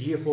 DFO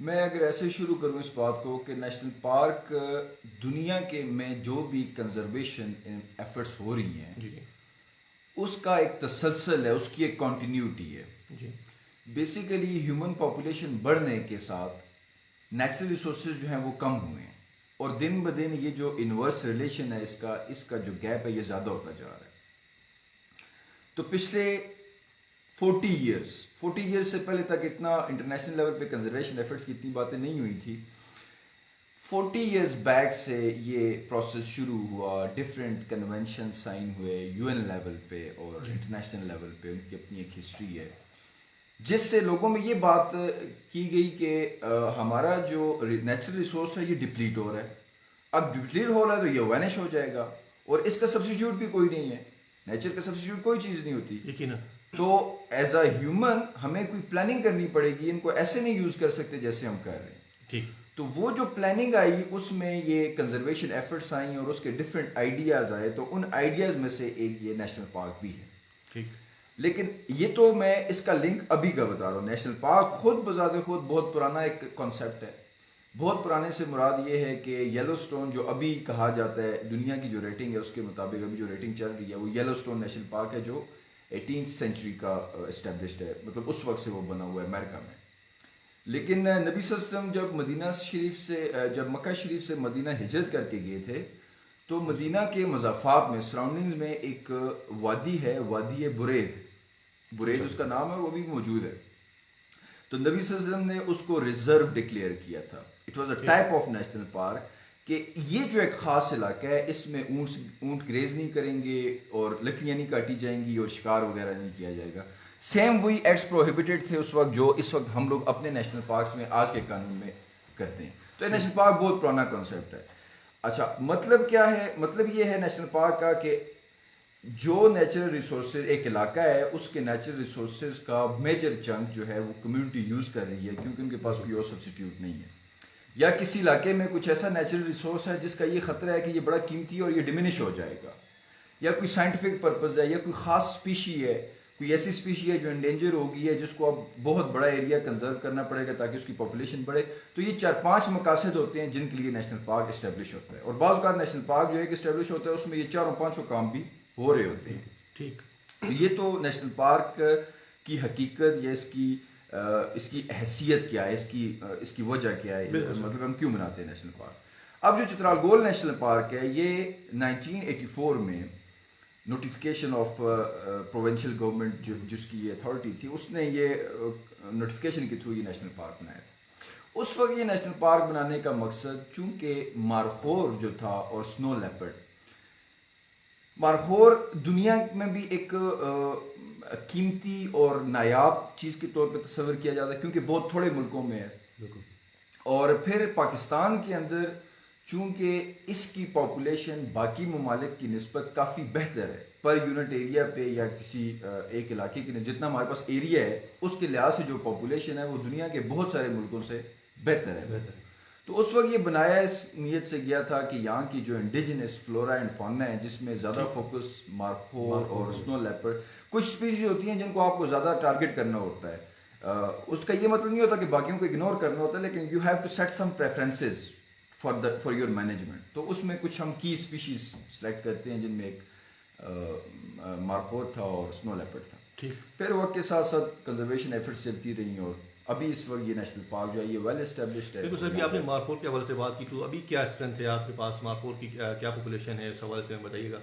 میں اگر ایسے شروع کروں اس بات کو کہ نیشنل پارک دنیا کے میں جو بھی کنزرویشن ایفرٹس ہو رہی ہیں جی اس کا ایک تسلسل ہے، اس کی ایک کنٹینیوٹی ہے. جی بیسیکلی ہیومن پاپولیشن بڑھنے کے ساتھ نیچرل ریسورسز جو ہیں وہ کم ہوئے ہیں، اور دن بدن یہ جو انورس ریلیشن ہے اس کا جو گیپ ہے یہ زیادہ ہوتا جا رہا ہے. تو پچھلے 40 ایئرس سے پہلے تک اتنا انٹرنیشنل لیول پہ کنزرویشن ایفرٹس کی اتنی باتیں نہیں ہوئی تھی. 40 ایئرس بیک سے یہ پروسیس شروع ہوا، ڈفرینٹ کنونشن سائن ہوئے UN لیول پہ اور انٹرنیشنل لیول پہ، ان کی اپنی ایک ہسٹری ہے، جس سے لوگوں میں یہ بات کی گئی کہ ہمارا جو نیچرل ریسورس ہے یہ ڈپلیٹ ہو رہا ہے. اب ڈپلیٹ ہو رہا ہے تو یہ وینش ہو جائے گا، اور اس کا سبسٹیٹیوٹ بھی کوئی نہیں ہے. نیچر کا سبسٹیٹیوٹ کوئی چیز نہیں ہوتی. یقینا. تو ایز اے ہیومن ہمیں کوئی پلاننگ کرنی پڑے گی، ان کو ایسے نہیں یوز کر سکتے جیسے ہم کر رہے ہیں. ٹھیک. تو وہ جو پلاننگ آئی اس میں یہ کنزرویشن ایفرٹس آئیں اور اس کے ڈفرینٹ آئیڈیاز آئے، تو ان آئیڈیاز میں سے ایک یہ نیشنل پارک بھی ہے. ٹھیک. لیکن یہ تو میں اس کا لنک ابھی کا بتا رہا ہوں. نیشنل پارک خود بذات خود بہت پرانا ایک کانسیپٹ ہے. بہت پرانے سے مراد یہ ہے کہ یلو سٹون جو ابھی کہا جاتا ہے، دنیا کی جو ریٹنگ ہے اس کے مطابق ابھی جو ریٹنگ چل رہی ہے وہ یلو سٹون نیشنل پارک ہے، جو 18th سینچری کا اسٹیبلشڈ ہے، مطلب اس وقت سے وہ بنا ہوا ہے امریکہ میں. لیکن نبی صلی اللہ علیہ وسلم جب مدینہ شریف سے جب مکہ شریف سے مدینہ ہجرت کر کے گئے تھے تو مدینہ کے مضافات میں سراؤنڈنگز میں ایک وادی ہے، وادی برید اس کا نام ہے، وہ بھی موجود ہے. تو نبی صلی اللہ علیہ وسلم نے اس کو ریزرو ڈکلیئر کیا تھا. It was a type of national park کہ یہ جو ایک خاص علاقہ ہے اس میں اونٹ گریز نہیں کریں گے اور لکڑیاں نہیں کاٹی جائیں گی اور شکار وغیرہ نہیں کیا جائے گا. سیم وہی ایکٹس پروہیبٹڈ تھے اس وقت جو اس وقت ہم لوگ اپنے نیشنل پارکس میں آج کے قانون میں کرتے ہیں. تو یہ نیشنل پارک بہت پرانا کانسیپٹ ہے. اچھا، مطلب کیا ہے؟ مطلب یہ ہے نیشنل پارک کا کہ جو نیچرل ریسورسز ایک علاقہ ہے اس کے نیچرل ریسورسز کا میجر چنک جو ہے وہ کمیونٹی یوز کر رہی ہے کیونکہ ان کے پاس کوئی اور سبسٹیٹیوٹ نہیں ہے، یا کسی علاقے میں کچھ ایسا نیچرل ریسورس ہے جس کا یہ خطرہ ہے کہ یہ بڑا قیمتی ہے اور یہ ڈیمینش ہو جائے گا، یا کوئی سائنٹیفک پرپز ہے، یا کوئی خاص اسپیشی ہے، کوئی ایسی اسپیشی ہے جو انڈینجر ہو گئی ہے جس کو اب بہت بڑا ایریا کنزرو کرنا پڑے گا تاکہ اس کی پاپولیشن بڑھے. تو یہ 4-5 مقاصد ہوتے ہیں جن کے لیے نیشنل پارک اسٹیبلش ہوتا ہے، اور بعض اوقات نیشنل پارک جو ہے کہ اسٹیبلش ہوتا ہے اس میں یہ 4-5 کام بھی ہو رہے ہوتے ہیں. ٹھیک. تو یہ تو نیشنل پارک کی حقیقت یا اس کی حیثیت کیا ہے، اس کی وجہ کیا ہے، مطلب ہم کیوں مناتے ہیں نیشنل پارک. اب جو چترال گول نیشنل پارک ہے یہ 1984 میں نوٹیفیکیشن آف پروونشل گورنمنٹ جس کی یہ اتھارٹی تھی اس نے یہ نوٹیفیکیشن کے تھرو یہ نیشنل پارک بنایا تھا. اس وقت یہ نیشنل پارک بنانے کا مقصد چونکہ مارخور جو تھا اور سنو لیپرڈ، مارخور دنیا میں بھی ایک قیمتی اور نایاب چیز کے طور پہ تصور کیا جاتا ہے کیونکہ بہت تھوڑے ملکوں میں ہے، اور پھر پاکستان کے اندر چونکہ اس کی پاپولیشن باقی ممالک کی نسبت کافی بہتر ہے پر یونٹ ایریا پہ یا کسی ایک علاقے کے جتنا ہمارے پاس ایریا ہے اس کے لحاظ سے جو پاپولیشن ہے وہ دنیا کے بہت سارے ملکوں سے بہتر ہے. تو اس وقت یہ بنایا اس نیت سے گیا تھا کہ یہاں کی جو انڈیجنس فلورا اینڈ فونا ہے جس میں زیادہ فوکس مارخور اور سنو لیپرڈ، کچھ اسپیشیز ہوتی ہیں جن کو آپ کو زیادہ ٹارگٹ کرنا ہوتا ہے. اس کا یہ مطلب نہیں ہوتا کہ باقیوں کو اگنور کرنا ہوتا ہے، لیکن you have to set some preferences for your management. تو اس میں کچھ ہم کی اسپیشیز سلیکٹ کرتے ہیں جن میں ایک مارخور تھا اور سنو لیپرڈ تھا. پھر وقت کے ساتھ ساتھ کنزرویشن ایفرٹس چلتی رہی اور ابھی اس وقت یہ نیشنل پارک جو ہے یہ ویل اسٹیبلشڈ ہے. بالکل سر، بھی آپ نے مارخور کے حوالے سے بات کی تو ابھی کیا اسٹرینتھ ہے آپ کے پاس، مارخور کی کیا پاپولیشن ہے، اس حوالے سے بتائیے گا.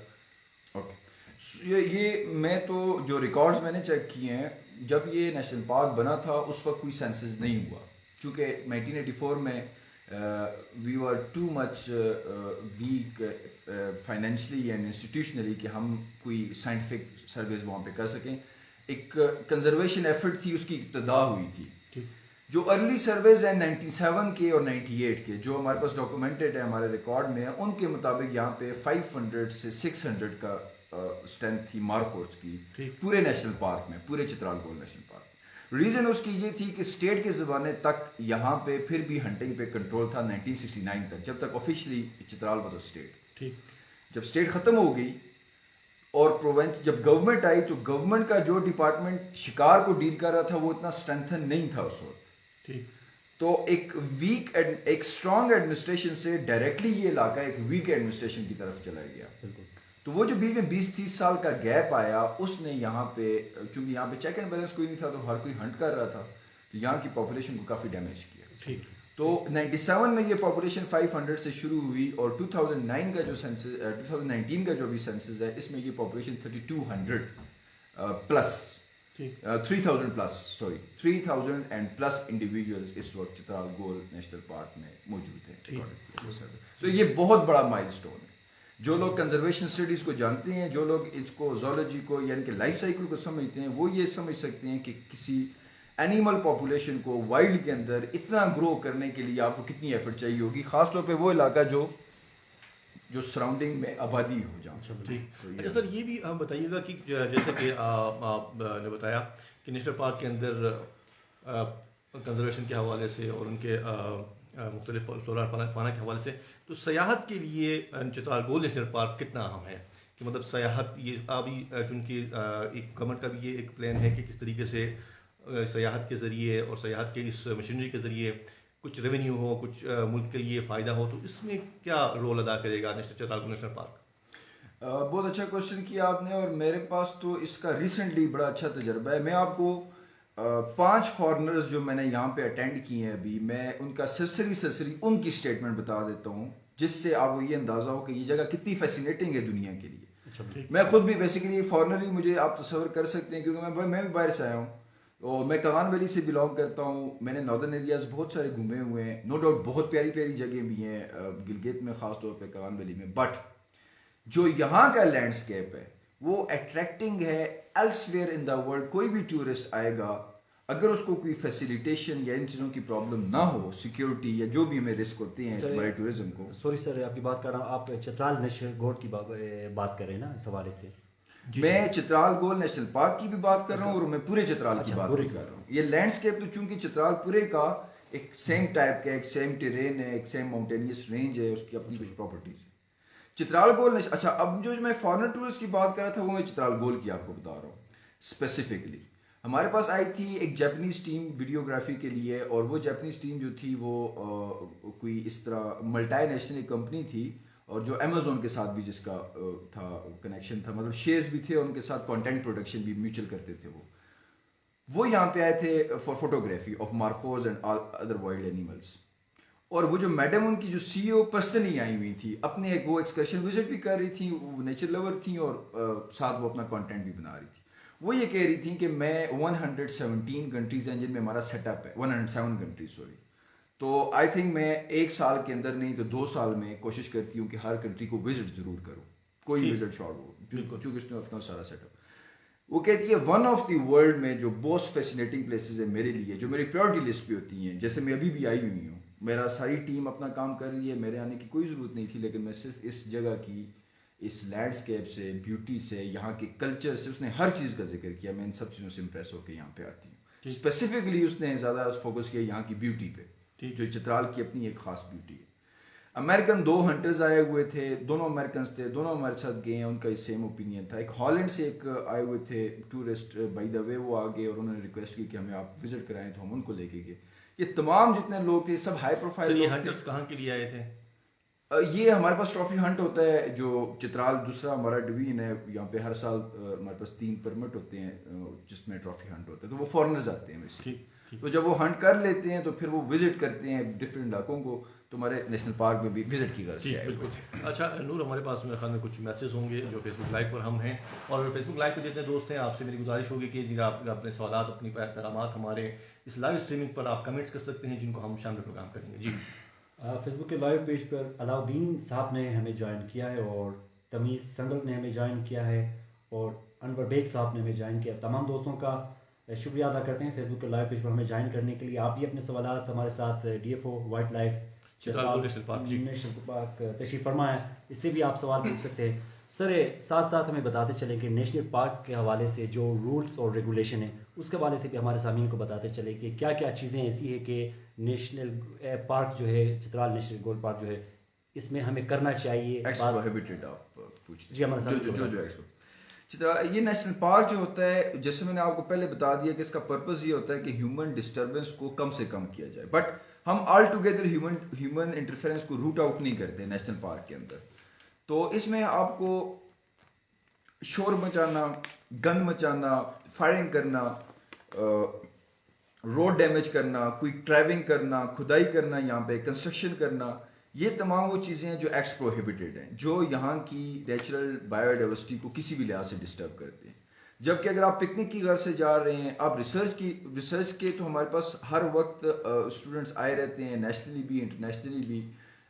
اوکے، یہ میں تو جو ریکارڈز میں نے چیک کیے ہیں جب یہ نیشنل پارک بنا تھا اس وقت کوئی سینسز نہیں ہوا چونکہ 1984 میں we are too much weak financially and institutionally کہ ہم کوئی سائنٹیفک سرویز وہاں پہ کر سکیں. ایک کنزرویشن ایفرٹ تھی، اس کی ابتدا ہوئی تھی. جو ارلی سرویز ہیں 97 کے اور 98 کے جو ہمارے پاس ڈاکومنٹڈ ہے ہمارے ریکارڈ میں، ان کے مطابق یہاں پہ 500 سے 600 کا اسٹرینتھ تھی مارخورس کی پورے نیشنل پارک میں، پورے Chitral Gol national park. Reason اس کی یہ تھی کہ اسٹیٹ کے زمانے تک یہاں پہ پھر بھی ہنٹنگ پہ کنٹرول تھا 1969 تک، جب تک officially Chitral was a state. جب اسٹیٹ ختم ہو گئی اور جب گورنمنٹ آئی تو گورنمنٹ کا جو ڈپارٹمنٹ شکار کو ڈیل کر رہا تھا وہ اتنا اسٹرینتھن نہیں تھا اس وقت. تو ایک اسٹرانگ ایڈمنسٹریشن سے ڈائریکٹلی یہ علاقہ ایک ویک ایڈمنسٹریشن کی طرف چلا گیا. تو وہ جو بیچ میں 20-30 سال کا گیپ آیا اس نے یہاں پہ چونکہ یہاں پہ چیک اینڈ بیلنس کوئی نہیں تھا تو ہر کوئی ہنٹ کر رہا تھا تو یہاں کی پاپولیشن کو کافی ڈیمیج کیا. تو 97 میں یہ پاپولیشن 500 سے شروع ہوئی اور 2009 کا جو سینسس 2019 کا جو بھی سینسس ہے اس میں یہ پاپولیشن 3200 پلس 3000 پلس انڈیویجولز اس وقت چترال گول نیشنل پارک میں موجود ہیں. تو یہ بہت بڑا مائل سٹون ہے. جو لوگ کنزرویشن اسٹڈیز کو جانتے ہیں, جو لوگ اس کو زولوجی کو یعنی کہ لائف سائیکل کو سمجھتے ہیں, وہ یہ سمجھ سکتے ہیں کہ کسی اینیمل پاپولیشن کو وائلڈ کے اندر اتنا گرو کرنے کے لیے آپ کو کتنی ایفرٹ چاہیے ہوگی, خاص طور پہ وہ علاقہ جو سراؤنڈنگ میں آبادی ہو جائے. اچھا سر, یہ بھی ہم بتائیے گا کہ جیسے کہ آپ نے بتایا کہ نیشنل پارک کے اندر کنزرویشن کے حوالے سے اور ان کے مختلف سولار پانا کے حوالے سے, تو سیاحت کے لیے چترال گول نیشنل پارک کتنا اہم ہے؟ کہ مطلب سیاحت یہ ابھی چونکہ ایک گورنمنٹ کا بھی یہ ایک پلان ہے کہ کس طریقے سے سیاحت کے ذریعے اور سیاحت کے اس مشینری کے ذریعے کچھ ریونیو ہو, کچھ ملک کے لیے فائدہ ہو, تو اس میں کیا رول ادا کرے گا چترال گول نیشنل پارک؟ بہت اچھا کوشچن کیا آپ نے, اور میرے پاس تو اس کا ریسنٹلی بڑا اچھا تجربہ ہے. میں آپ کو 5 فارنرز جو میں نے یہاں پہ اٹینڈ کیے ہیں ابھی, میں ان کا سرسری ان کی سٹیٹمنٹ بتا دیتا ہوں جس سے آپ کو یہ اندازہ ہو کہ یہ جگہ کتنی فیسینیٹنگ ہے دنیا کے لیے. میں خود بھی بیسیکلی فارنر ہی, مجھے آپ تصور کر سکتے ہیں کیونکہ میں بھی باہر سے آیا ہوں, اور میں کغان ویلی سے بلانگ کرتا ہوں. میں نے ناردرن ایریاز بہت سارے گھومے ہوئے ہیں, نو ڈاؤٹ بہت پیاری پیاری جگہ بھی ہیں گلگت میں, خاص طور پہ کغان ویلی میں, بٹ جو یہاں کا لینڈسکیپ ہے وہ اٹریکٹنگ ہے elsewhere in the world. کوئی بھی ٹورسٹ آئے گا, اگر اس کو کوئی فیسیلیٹیشن یا ان چیزوں کی پرابلم نہ ہو, سیکیورٹی یا جو بھی ہمیں رسک ہوتے ہیں ہمارے ٹورزم کو. سوری سر, آپ کی بات کر رہا ہوں, آپ چترال نیشنل گول کی بات کر رہے ہیں نا اس حوالے سے؟ میں چترال گول نیشنل پارک کی بھی بات کر رہا ہوں اور میں پورے چترال کی بات بھی کر رہا ہوں. یہ لینڈسکیپ تو چونکہ چترال پورے کا ایک سیم ٹائپ کا, ایک سیم ٹیرین ہے, ایک سیم ماؤنٹینیس رینج ہے, اس کی اپنی کچھ پراپرٹیز ہیں. چترال گول اچھا, اب جو میں فارنر ٹورسٹ کی بات کر رہا تھا وہ میں چترال گول کی آپ کو بتا رہا ہوں اسپیسیفکلی. ہمارے پاس آئی تھی ایک جاپنیز ٹیم ویڈیوگرافی کے لیے, اور وہ جاپنیز ٹیم جو تھی وہ کوئی اس طرح ملٹی نیشنل کمپنی تھی, اور جو امیزون کے ساتھ بھی جس کا تھا کنیکشن تھا, مطلب شیئرز بھی تھے, اور ان کے ساتھ کانٹینٹ پروڈکشن بھی میوچل کرتے تھے. وہ یہاں پہ آئے تھے فار فوٹوگرافی آف مارفوز and all other wild animals. اور وہ جو میڈم ان کی جو سی او پرسنلی آئی ہوئی تھی, اپنے ایک وہ ایکسکرشن وزٹ بھی کر رہی تھی, وہ نیچر لور تھیں, اور ساتھ وہ اپنا کانٹینٹ بھی بنا رہی تھی. وہ یہ کہہ رہی تھی کہ میں 117 کنٹریز ہیں جن میں ہمارا سیٹ اپ ہے, 107 کنٹریز سوری. تو آئی تھنک میں 1 سال کے اندر نہیں تو 2 سال میں کوشش کرتی ہوں کہ ہر کنٹری کو وزٹ ضرور کروں, کوئی وزٹ شارٹ ہو, چونکہ اس نے اپنا سارا سیٹ اپ. وہ کہتی ہے ون آف دی ورلڈ میں جو موسٹ فیسینیٹنگ پلیسز ہے میرے لیے, جو میری پریورٹی لسٹ پہ ہوتی ہیں, جیسے میں ابھی بھی آئی ہوئی ہوں, میرا ساری ٹیم اپنا کام کر رہی ہے, میرے آنے کی کوئی ضرورت نہیں تھی, لیکن میں صرف اس جگہ کی اس لینڈسکیپ سے, بیوٹی سے, یہاں کے کلچر سے, اس نے ہر چیز کا ذکر کیا. میں ان سب چیزوں سے امپریس ہو کے یہاں پہ آتی ہوں. اسپیسیفکلی اس نے زیادہ فوکس کیا یہاں کی بیوٹی پہ, جو چترال کی اپنی ایک خاص بیوٹی ہے. امریکن 2 ہنٹرز آئے ہوئے تھے, دونوں امریکنز تھے, دونوں ہمارے ساتھ گئے ہیں, ان کا سیم اوپینین تھا. ایک ہالینڈ سے ایک آئے ہوئے تھے ٹورسٹ, بائی دا وے وہ آگے, اور انہوں نے ریکویسٹ کی کہ ہمیں آپ وزٹ کرائیں, تو ہم ان کو لے کے گئے. یہ تمام جتنے لوگ تھے سب ہائی پروفائل لوگ تھے. کہاں کے لیے آئے تھے؟ یہ ہمارے پاس ٹرافی ہنٹ ہوتا ہے, جو چترال دوسرا ہمارا ڈویژن ہے, یہاں پہ ہر سال ہمارے پاس 3 پرمٹ ہوتے ہیں جس میں ٹرافی ہنٹ ہوتا ہے. تو وہ فارنرز آتے ہیں ویسے, تو جب وہ ہنٹ کر لیتے ہیں تو پھر وہ وزٹ کرتے ہیں ڈفرینٹ علاقوں کو. تو ہمارے نیشنل پارک میں بھی وزٹ کی غرض سے آئے. اچھا نور, ہمارے پاس میرے خیال میں کچھ میسیج ہوں گے جو فیس بک لائیو پر ہم ہیں, اور فیس بک لائیو پہ جتنے دوست ہیں آپ سے میری گزارش ہوگی کہ آپ اپنے سوالات, اپنی پیغامات ہمارے اس لائیو اسٹریمنگ پر آپ کمنٹس کر سکتے ہیں, جن کو ہم شامل پروگرام کریں گے. جی, فیس بک کے لائیو پیج پر علاؤدین صاحب نے ہمیں جوائن کیا ہے, اور تمیز سنگل نے ہمیں جوائن کیا ہے, اور انور بیگ صاحب نے ہمیں جوائن کیا. تمام دوستوں کا شکریہ ادا کرتے ہیں فیس بک کے لائیو پیج پر ہمیں جوائن کرنے کے لیے. آپ بھی اپنے سوالات ہمارے ساتھ D F O wild life national park تشریف فرما ہے, اس سے بھی آپ سوال پوچھ سکتے ہیں. سر ساتھ ساتھ ہمیں بتاتے چلیں کہ نیشنل پارک کے حوالے سے جو رولز اور ریگولیشن ہیں اس کے حوالے سے بھی ہمارے سامعین کو بتاتے چلیں کہ کیا کیا چیزیں ایسی ہیں کہ نیشنل پارک جو ہے, چترال نیشنل گول پارک جو ہے, اس میں ہمیں کرنا چاہیے. جی ہمارے یہ نیشنل پارک جو ہوتا ہے, جیسے میں نے آپ کو پہلے بتا دیا کہ اس کا پرپز یہ ہوتا ہے کہ ہیومن ڈسٹربنس کو کم سے کم کیا جائے, بٹ ہم آل ٹوگیدر ہیومن انٹرفیرنس کو روٹ آؤٹ نہیں کرتے نیشنل پارک کے اندر. تو اس میں آپ کو شور مچانا, گند مچانا, فائرنگ کرنا, روڈ ڈیمیج کرنا, کوئی ڈرائیونگ کرنا, کھدائی کرنا, یہاں پہ کنسٹرکشن کرنا, یہ تمام وہ چیزیں ہیں جو ایکس پروہیبٹڈ ہیں, جو یہاں کی نیچرل بایو ڈائیورسٹی کو کسی بھی لحاظ سے ڈسٹرب کرتے ہیں. جبکہ اگر آپ پکنک کی غرض سے جا رہے ہیں, آپ ریسرچ کے, تو ہمارے پاس ہر وقت اسٹوڈنٹس آئے رہتے ہیں, نیشنلی بھی انٹرنیشنلی بھی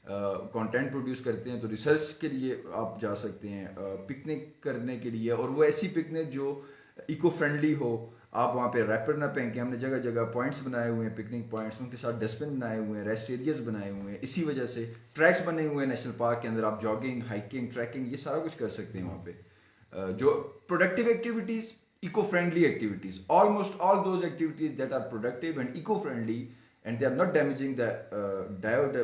کانٹینٹ پروڈیوس کرتے ہیں. تو ریسرچ کے لیے آپ جا سکتے ہیں, پکنک کرنے کے لیے, اور وہ ایسی پکنک جو ایکو فرینڈلی ہو. آپ وہاں پہ ریپر نہ پھینکیں, ہم نے جگہ جگہ پوائنٹس بنائے ہوئے ہیں, پکنک پوائنٹس, ان کے ساتھ ڈسٹ بن بنائے ہوئے ہیں, ریسٹ ایریاز بنائے ہوئے ہیں. اسی وجہ سے ٹریکس بنے ہوئے ہیں نیشنل پارک کے اندر, آپ جاگنگ, ہائکنگ, ٹریکنگ, یہ سارا کچھ کر سکتے ہیں وہاں پہ. جو productive activities, eco friendly activities, almost all those activities that are productive and eco friendly and they are not damaging the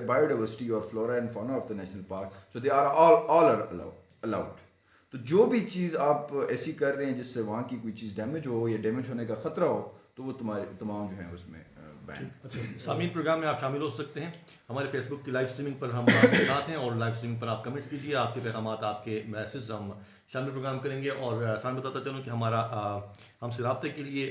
biodiversity or flora and fauna of the national park, so they are all are allowed. تو جو بھی چیز آپ ایسی کر رہے ہیں جس سے وہاں کی کوئی چیز ڈیمیج ہو یا ڈیمیج ہونے کا خطرہ ہو, تو وہ تمہارے تمام جو ہیں اس میں بین. سامعین پروگرام میں آپ شامل ہو سکتے ہیں. ہمارے فیس بک کی لائیو اسٹریمنگ پر ہم آپ کے ساتھ ہیں, اور لائیو اسٹریمنگ پر آپ کمنٹس کیجیے, آپ کے پیغامات, آپ کے میسج ہم شامل پروگرام کریں گے. اور سامنے بتاتا چلوں کہ ہمارا ہم سے رابطے کے لیے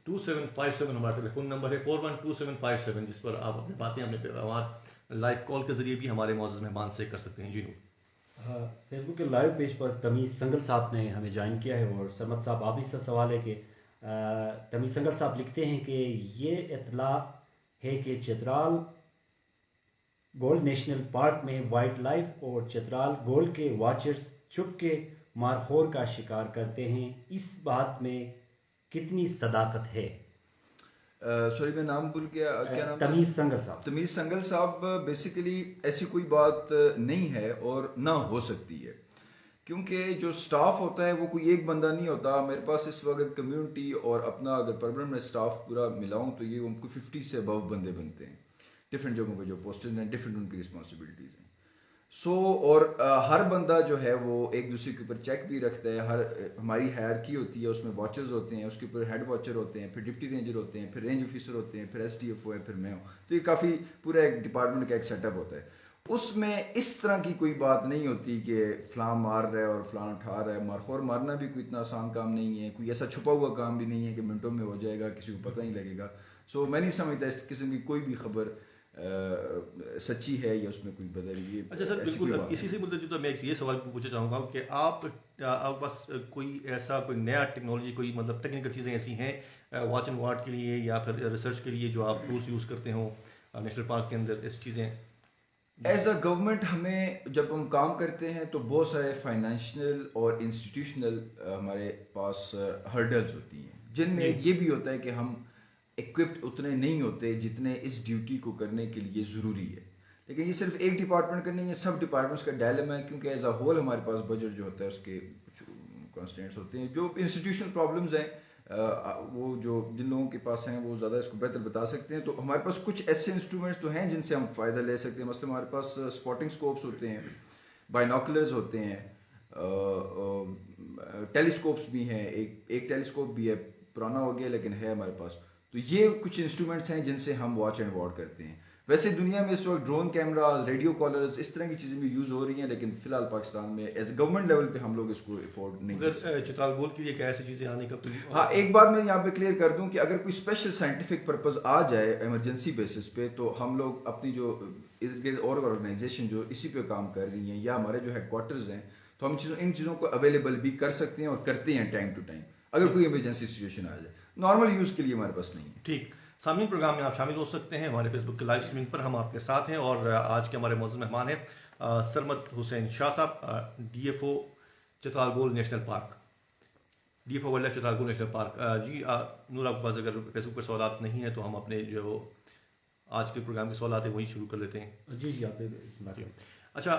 2757 ہمارا ٹیلی فون نمبر ہے, 412757, جس پر آپ اپنی باتیں, اپنے پیغامات لائیو کال کے ذریعے بھی ہمارے معزز مہمان سے کر سکتے ہیں. جی نور. فیس بک کے لائیو پیج پر تمیز سنگل صاحب نے ہمیں جوائن کیا ہے, اور سرمد صاحب آپ ہی سے سوال ہے کہ تمیز سنگل صاحب لکھتے ہیں کہ یہ اطلاع ہے کہ چترال گولڈ نیشنل پارک میں وائلڈ لائف اور چترال گولڈ کے واچرز چھپ کے مارخور کا شکار کرتے ہیں, اس بات میں کتنی صداقت ہے؟ سوری میں نام بھول گیا, کیا نام؟ تمیز سنگل صاحب. تمیز سنگل صاحب, بیسیکلی ایسی کوئی بات نہیں ہے اور نہ ہو سکتی ہے, کیونکہ جو سٹاف ہوتا ہے وہ کوئی ایک بندہ نہیں ہوتا. میرے پاس اس وقت کمیونٹی اور اپنا اگر پرمننٹ میں سٹاف پورا ملاؤں تو یہ ان کو 50 سے ابو بندے بنتے ہیں, ڈفرینٹ جگہوں پہ جو پوسٹز ہیں, ڈفرینٹ ان کی رسپانسبلٹیز ہیں. سو اور ہر بندہ جو ہے وہ ایک دوسرے کے اوپر چیک بھی رکھتا ہے. ہماری ہائرکی ہوتی ہے, اس میں واچرز ہوتے ہیں, اس کے اوپر ہیڈ واچر ہوتے ہیں, پھر ڈپٹی رینجر ہوتے ہیں, پھر رینج آفیسر ہوتے ہیں, پھر ایس ڈی ایف او ہے, پھر میں ہوں. تو یہ کافی پورا ایک ڈپارٹمنٹ کا ایک سیٹ اپ ہوتا ہے. اس میں اس طرح کی کوئی بات نہیں ہوتی کہ فلاں مار رہا ہے اور فلاں اٹھا رہا ہے. مارخور مارنا بھی کوئی اتنا آسان کام نہیں ہے, کوئی ایسا چھپا ہوا کام بھی نہیں ہے کہ منٹوں میں ہو جائے گا, کسی کو پتہ نہیں لگے گا. سو میں نہیں سمجھتا اس قسم کی کوئی بھی خبر سچی ہے یا اس میں کوئی بدل. یہ اچھا سر, بالکل اسی سے مدد تو میں ایک یہ سوال پوچھنا چاہوں گا کہ آپ بس کوئی ایسا کوئی نیا ٹیکنالوجی, کوئی مطلب ٹیکنیکل چیزیں ایسی ہیں واچ اینڈ وارڈ کے لیے یا پھر ریسرچ کے لیے جو آپ ٹولس یوز کرتے ہوں نیشنل پارک کے اندر, ایسی چیزیں؟ ایز اے گورنمنٹ ہمیں جب ہم کام کرتے ہیں تو بہت سارے فائنینشیل اور انسٹیٹیوشنل ہمارے پاس ہرڈلز ہوتی ہیں, جن میں یہ بھی ہوتا ہے کہ ہم ایکوپڈ اتنے نہیں ہوتے جتنے اس ڈیوٹی کو کرنے کے لیے ضروری ہے. لیکن یہ صرف ایک ڈپارٹمنٹ کا نہیں ہے, سب ڈپارٹمنٹس کا ڈائلما ہے, کیونکہ ایز اے ہول ہمارے پاس بجٹ جو ہوتا ہے اس کے کچھ کانسٹینٹس ہوتے ہیں. جو انسٹیٹیوشنل پرابلمز ہیں وہ جو جن لوگوں کے پاس ہیں وہ زیادہ اس کو بہتر بتا سکتے ہیں. تو ہمارے پاس کچھ ایسے انسٹرومنٹس تو ہیں جن سے ہم فائدہ لے سکتے ہیں. مثلا ہمارے پاس اسپاٹنگ اسکوپس ہوتے ہیں, بائنوکولرز ہوتے ہیں, ٹیلیسکوپس بھی ہیں. ایک ٹیلیسکوپ بھی ہے, پرانا ہو گیا لیکن ہے ہمارے پاس. تو یہ کچھ انسٹرومنٹس ہیں جن سے ہم واچ اینڈ وارڈ کرتے ہیں. ویسے دنیا میں اس وقت ڈرون کیمراز, ریڈیو کالرز, اس طرح کی چیزیں بھی یوز ہو رہی ہیں, لیکن فی الحال پاکستان میں ایز اے گورنمنٹ لیول پہ ہم لوگ اس کو افورڈ نہیں کر سکتے. چترال گولڈ کے لیے کیا ایسی چیزیں آنے کا؟ ہاں, ایک بات میں یہاں پہ کلیئر کر دوں کہ اگر کوئی اسپیشل سائنٹیفک پرپز آ جائے ایمرجنسی بیسس پہ, تو ہم لوگ اپنی جو ارد گرد اور آرگنائزیشن جو اسی پہ کام کر رہی ہیں یا ہمارے جو ہیڈ کوارٹرز ہیں, تو ہم ان چیزوں کو اویلیبل بھی کر سکتے ہیں اور کرتے ہیں ٹائم ٹو ٹائم اگر کوئی ایمرجنسی سچویشن آ جائے. نارمل یوز کے لیے ہمارے پاس نہیں ہے. ٹھیک. سامعین پروگرام میں آپ شامل ہو سکتے ہیں ہمارے فیس بک کے لائیو اسٹریمنگ پر, ہم آپ کے ساتھ ہیں. اور آج کے ہمارے معزز مہمان ہیں سرمد حسین شاہ صاحب, D F O Chitral gold national park, D F O wild life Chitral gold national park. جی نور, آپ کے پاس اگر فیس بک پر سوالات نہیں ہیں تو ہم اپنے جو آج کے پروگرام کے سوالات ہیں وہی شروع کر لیتے ہیں. جی آپ. اچھا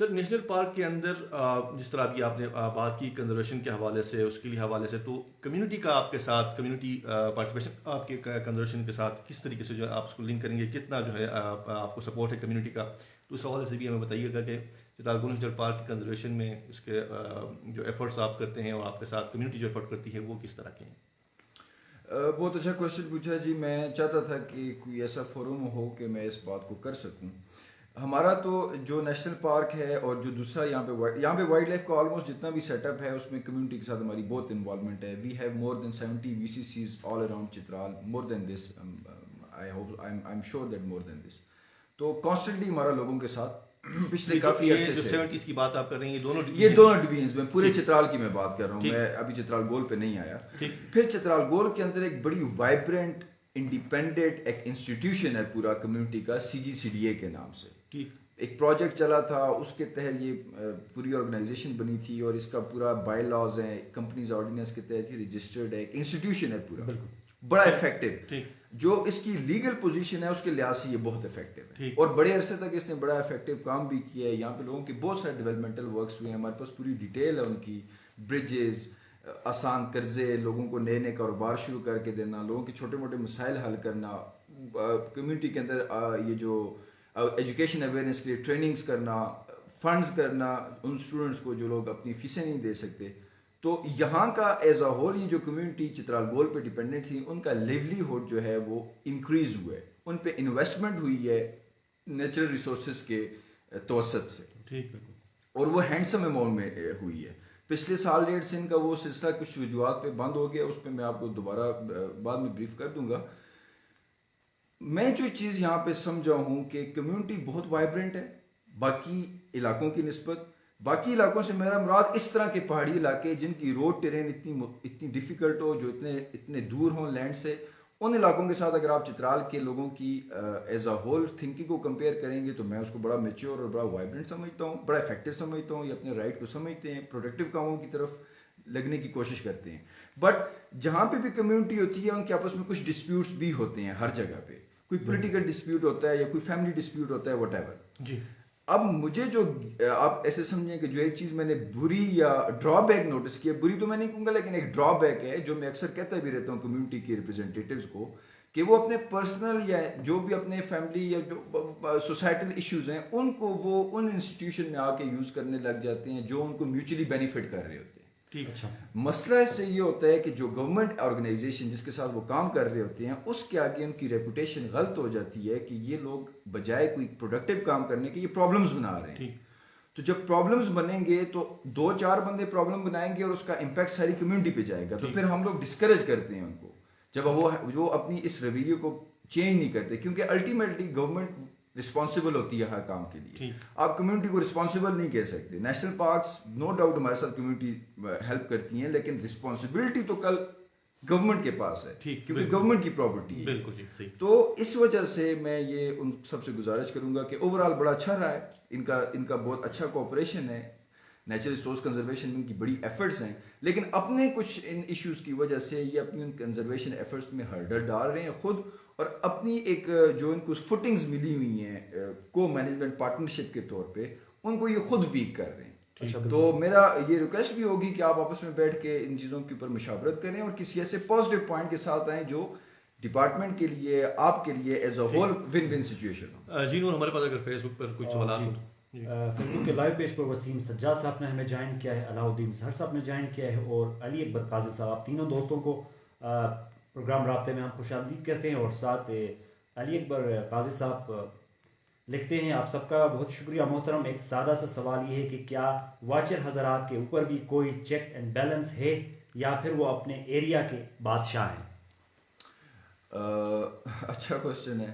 سر نیشنل پارک کے اندر جس طرح ابھی آپ نے بات کی کنزرویشن کے حوالے سے، اس کے لیے حوالے سے، تو کمیونٹی کا آپ کے ساتھ، کمیونٹی پارٹیسپیشن آپ کے کنزرویشن کے ساتھ کس طریقے سے جو ہے آپ اس کو لنک کریں گے، کتنا جو ہے آپ کو سپورٹ ہے کمیونٹی کا؟ تو اس حوالے سے بھی ہمیں بتائیے گا کہ چترال گول نیشنل پارک کی کنزرویشن میں اس کے جو ایفرٹس آپ کرتے ہیں اور آپ کے ساتھ کمیونٹی جو ایفرٹ کرتی ہے وہ کس طرح کے ہیں؟ بہت اچھا کوشچن پوچھا جی. میں چاہتا تھا کہ کوئی ایسا فورم ہو کہ میں اس بات کو کر سکوں. ہمارا تو جو نیشنل پارک ہے اور جو دوسرا یہاں پہ وائلڈ لائف کا آلموسٹ جتنا بھی سیٹ اپ ہے اس میں کمیونٹی کے ساتھ ہماری بہت انوالومنٹ ہے. We have more than 70 VCCs all around Chitral, more than this, I am sure that more than this. تو کانسٹنٹلی ہمارا لوگوں کے ساتھ پچھلے کافی عرصے سے 70 کی بات آپ کر رہے ہیں، یہ دونوں ڈویژنز میں پورے چترال کی میں بات کر رہا ہوں. میں ابھی چترال گول پہ نہیں آیا. پھر چترال گول کے اندر ایک بڑی وائبرنٹ انڈیپینڈنٹ ایک انسٹیٹیوشن ہے پورا کمیونٹی کا, CGCDA کے نام سے. ایک پروجیکٹ چلا تھا, اس کے تحت یہ پوری آرگنائزیشن بنی تھی اور اس کا پورا بائی لاز ہے, کمپنیز آرڈیننس کے تحت ہی رجسٹرڈ ہے, ایک انسٹیٹیوشن ہے پورا, بڑا افیکٹو. جو اس کی لیگل پوزیشن ہے اس کے لحاظ سے یہ بہت افیکٹو ہے اور بڑے عرصے تک اس نے بڑا افیکٹو کام بھی کیا ہے. یہاں پہ لوگوں کے بہت سارے ڈیولپمنٹل ورکس ہوئے ہیں, ہمارے پاس پوری ڈیٹیل ہے ان کی, برجز, آسان قرضے, لوگوں کو نئے نئے کاروبار شروع کر کے دینا, لوگوں کے چھوٹے موٹے مسائل حل کرنا, کمیونٹی کے اندر یہ جو ایجوکیشن اویئرنیس کے لیے ٹریننگز کرنا, فنڈز کرنا ان اسٹوڈنٹس کو جو لوگ اپنی فیسیں نہیں دے سکتے. تو یہاں کا ایز اے ہول یہ جو کمیونٹی چترال گول پہ ڈیپینڈنٹ تھی ان کا لیولیہڈ جو ہے وہ انکریز ہوا ہے, ان پہ انویسٹمنٹ ہوئی ہے نیچرل ریسورسز کے توسط سے, اور وہ ہینڈسم اماؤنٹ میں ہوئی ہے. پچھلے سال 1.5 سے ان کا وہ سلسلہ کچھ وجوہات پہ بند ہو گیا, اس پہ میں آپ کو دوبارہ بعد میں بریف کر دوں گا. میں جو چیز یہاں پہ سمجھا ہوں کہ کمیونٹی بہت وائبرنٹ ہے باقی علاقوں کی نسبت. باقی علاقوں سے میرا مراد اس طرح کے پہاڑی علاقے جن کی روڈ ٹرین اتنی ڈیفیکلٹ ہو, جو اتنے دور ہوں لینڈ سے, ان علاقوں کے ساتھ اگر آپ چترال کے لوگوں کی ایز اے ہول تھنکنگ کو کمپیئر کریں گے تو میں اس کو بڑا میچور اور بڑا وائبرنٹ سمجھتا ہوں, بڑا افیکٹو سمجھتا ہوں. یہ اپنے رائٹ کو سمجھتے ہیں, پروڈکٹیو کاموں کی طرف لگنے کی کوشش کرتے ہیں. بٹ جہاں پہ بھی کمیونٹی ہوتی ہے ان کے آپس میں کچھ ڈسپیوٹس بھی ہوتے ہیں ہر جگہ پہ, کوئی پولیٹیکل ڈسپیوٹ ہوتا ہے یا کوئی فیملی ڈسپیوٹ ہوتا ہے, وٹ ایور. اب مجھے جو آپ ایسے سمجھیں کہ جو ایک چیز میں نے بری یا ڈرا بیک نوٹس کیا, بری تو میں نہیں کہوں گا لیکن ایک ڈرا بیک ہے جو میں اکثر کہتا بھی رہتا ہوں کمیونٹی کے ریپرزینٹیٹیوز کو, کہ وہ اپنے پرسنل یا جو بھی اپنے فیملی یا جو سوسائٹل ایشوز ہیں ان کو وہ ان انسٹیٹیوشن میں آ کے یوز کرنے لگ جاتے ہیں جو ان کو میوچلی بینیفٹ کر رہے ہوتے ہیں. اچھا, مسئلہ اس سے یہ ہوتا ہے کہ جو گورنمنٹ آرگنائزیشن جس کے ساتھ وہ کام کر رہے ہوتے ہیں اس کے آگے ان کی ریپوٹیشن غلط ہو جاتی ہے کہ یہ لوگ بجائے کوئی پروڈکٹیو کام کرنے کے یہ پرابلمز بنا رہے ہیں. تو جب پرابلمز بنیں گے تو 2-4 بندے پرابلم بنائیں گے اور اس کا امپیکٹ ساری کمیونٹی پہ جائے گا, تو پھر ہم لوگ ڈسکریج کرتے ہیں ان کو جب وہ اپنی اس رویے کو چینج نہیں کرتے, کیونکہ الٹیمیٹلی گورنمنٹ رسپانسبل ہوتی ہے ہر کام کے لیے. آپ کمیونٹی کو رسپانسبل نہیں کہہ سکتے. نیشنل پارکس نو ڈاؤٹ ہمارے ساتھ کمیونٹی ہیلپ کرتی ہیں, لیکن رسپانسبلٹی تو کل گورنمنٹ کے پاس ہے کیونکہ گورنمنٹ کی پراپرٹی ہے. تو اس وجہ سے میں یہ ان سب سے گزارش کروں گا کہ اوور آل بڑا اچھا رہا ہے ان کا بہت اچھا کوآپریشن ہے, نیچرل ریسورس کنزرویشن ان کی بڑی ایفرٹس ہیں, لیکن اپنے کچھ ان ایشوز کی وجہ سے یہ اپنی ان کنزرویشن ایفرٹس میں ہرڈل ڈال رہے ہیں خود, اور اپنی ایک جو ان کو فٹنگز ملی ہوئی ہیں کو مینجمنٹ پارٹنرشپ کے طور پہ ان کو یہ خود ویک کر رہے ہیں. تو میرا یہ ریکویسٹ بھی ہوگی کہ آپ آپس میں بیٹھ کے ان چیزوں کے اوپر مشاورت کریں اور کسی ایسے پازیٹیو پوائنٹ کے ساتھ آئیں جو ڈپارٹمنٹ کے لیے آپ کے لیے as a whole one one situation ہو. جی نور, ہمارے پاس اگر فیس بک پر کچھ سوالات ہوں. فیس بک کے لائیو پیج پر وسیم سجاد صاحب نے ہمیں جوائن کیا ہے, علاء الدین سہر صاحب نے جوائن کیا ہے, اور علی اکبر قاضی صاحب. آپ تینوں دوستوں کو پروگرام رابطے میں ہم خوش آمدید کہتے ہیں. اور ساتھ علی اکبر قاضی صاحب لکھتے ہیں, آپ سب کا بہت شکریہ محترم. ایک سادہ سا سوال یہ ہے کہ کیا واچر حضرات کے اوپر بھی کوئی چیک اینڈ بیلنس ہے یا پھر وہ اپنے ایریا کے بادشاہ ہیں؟ اچھا کوشچن ہے.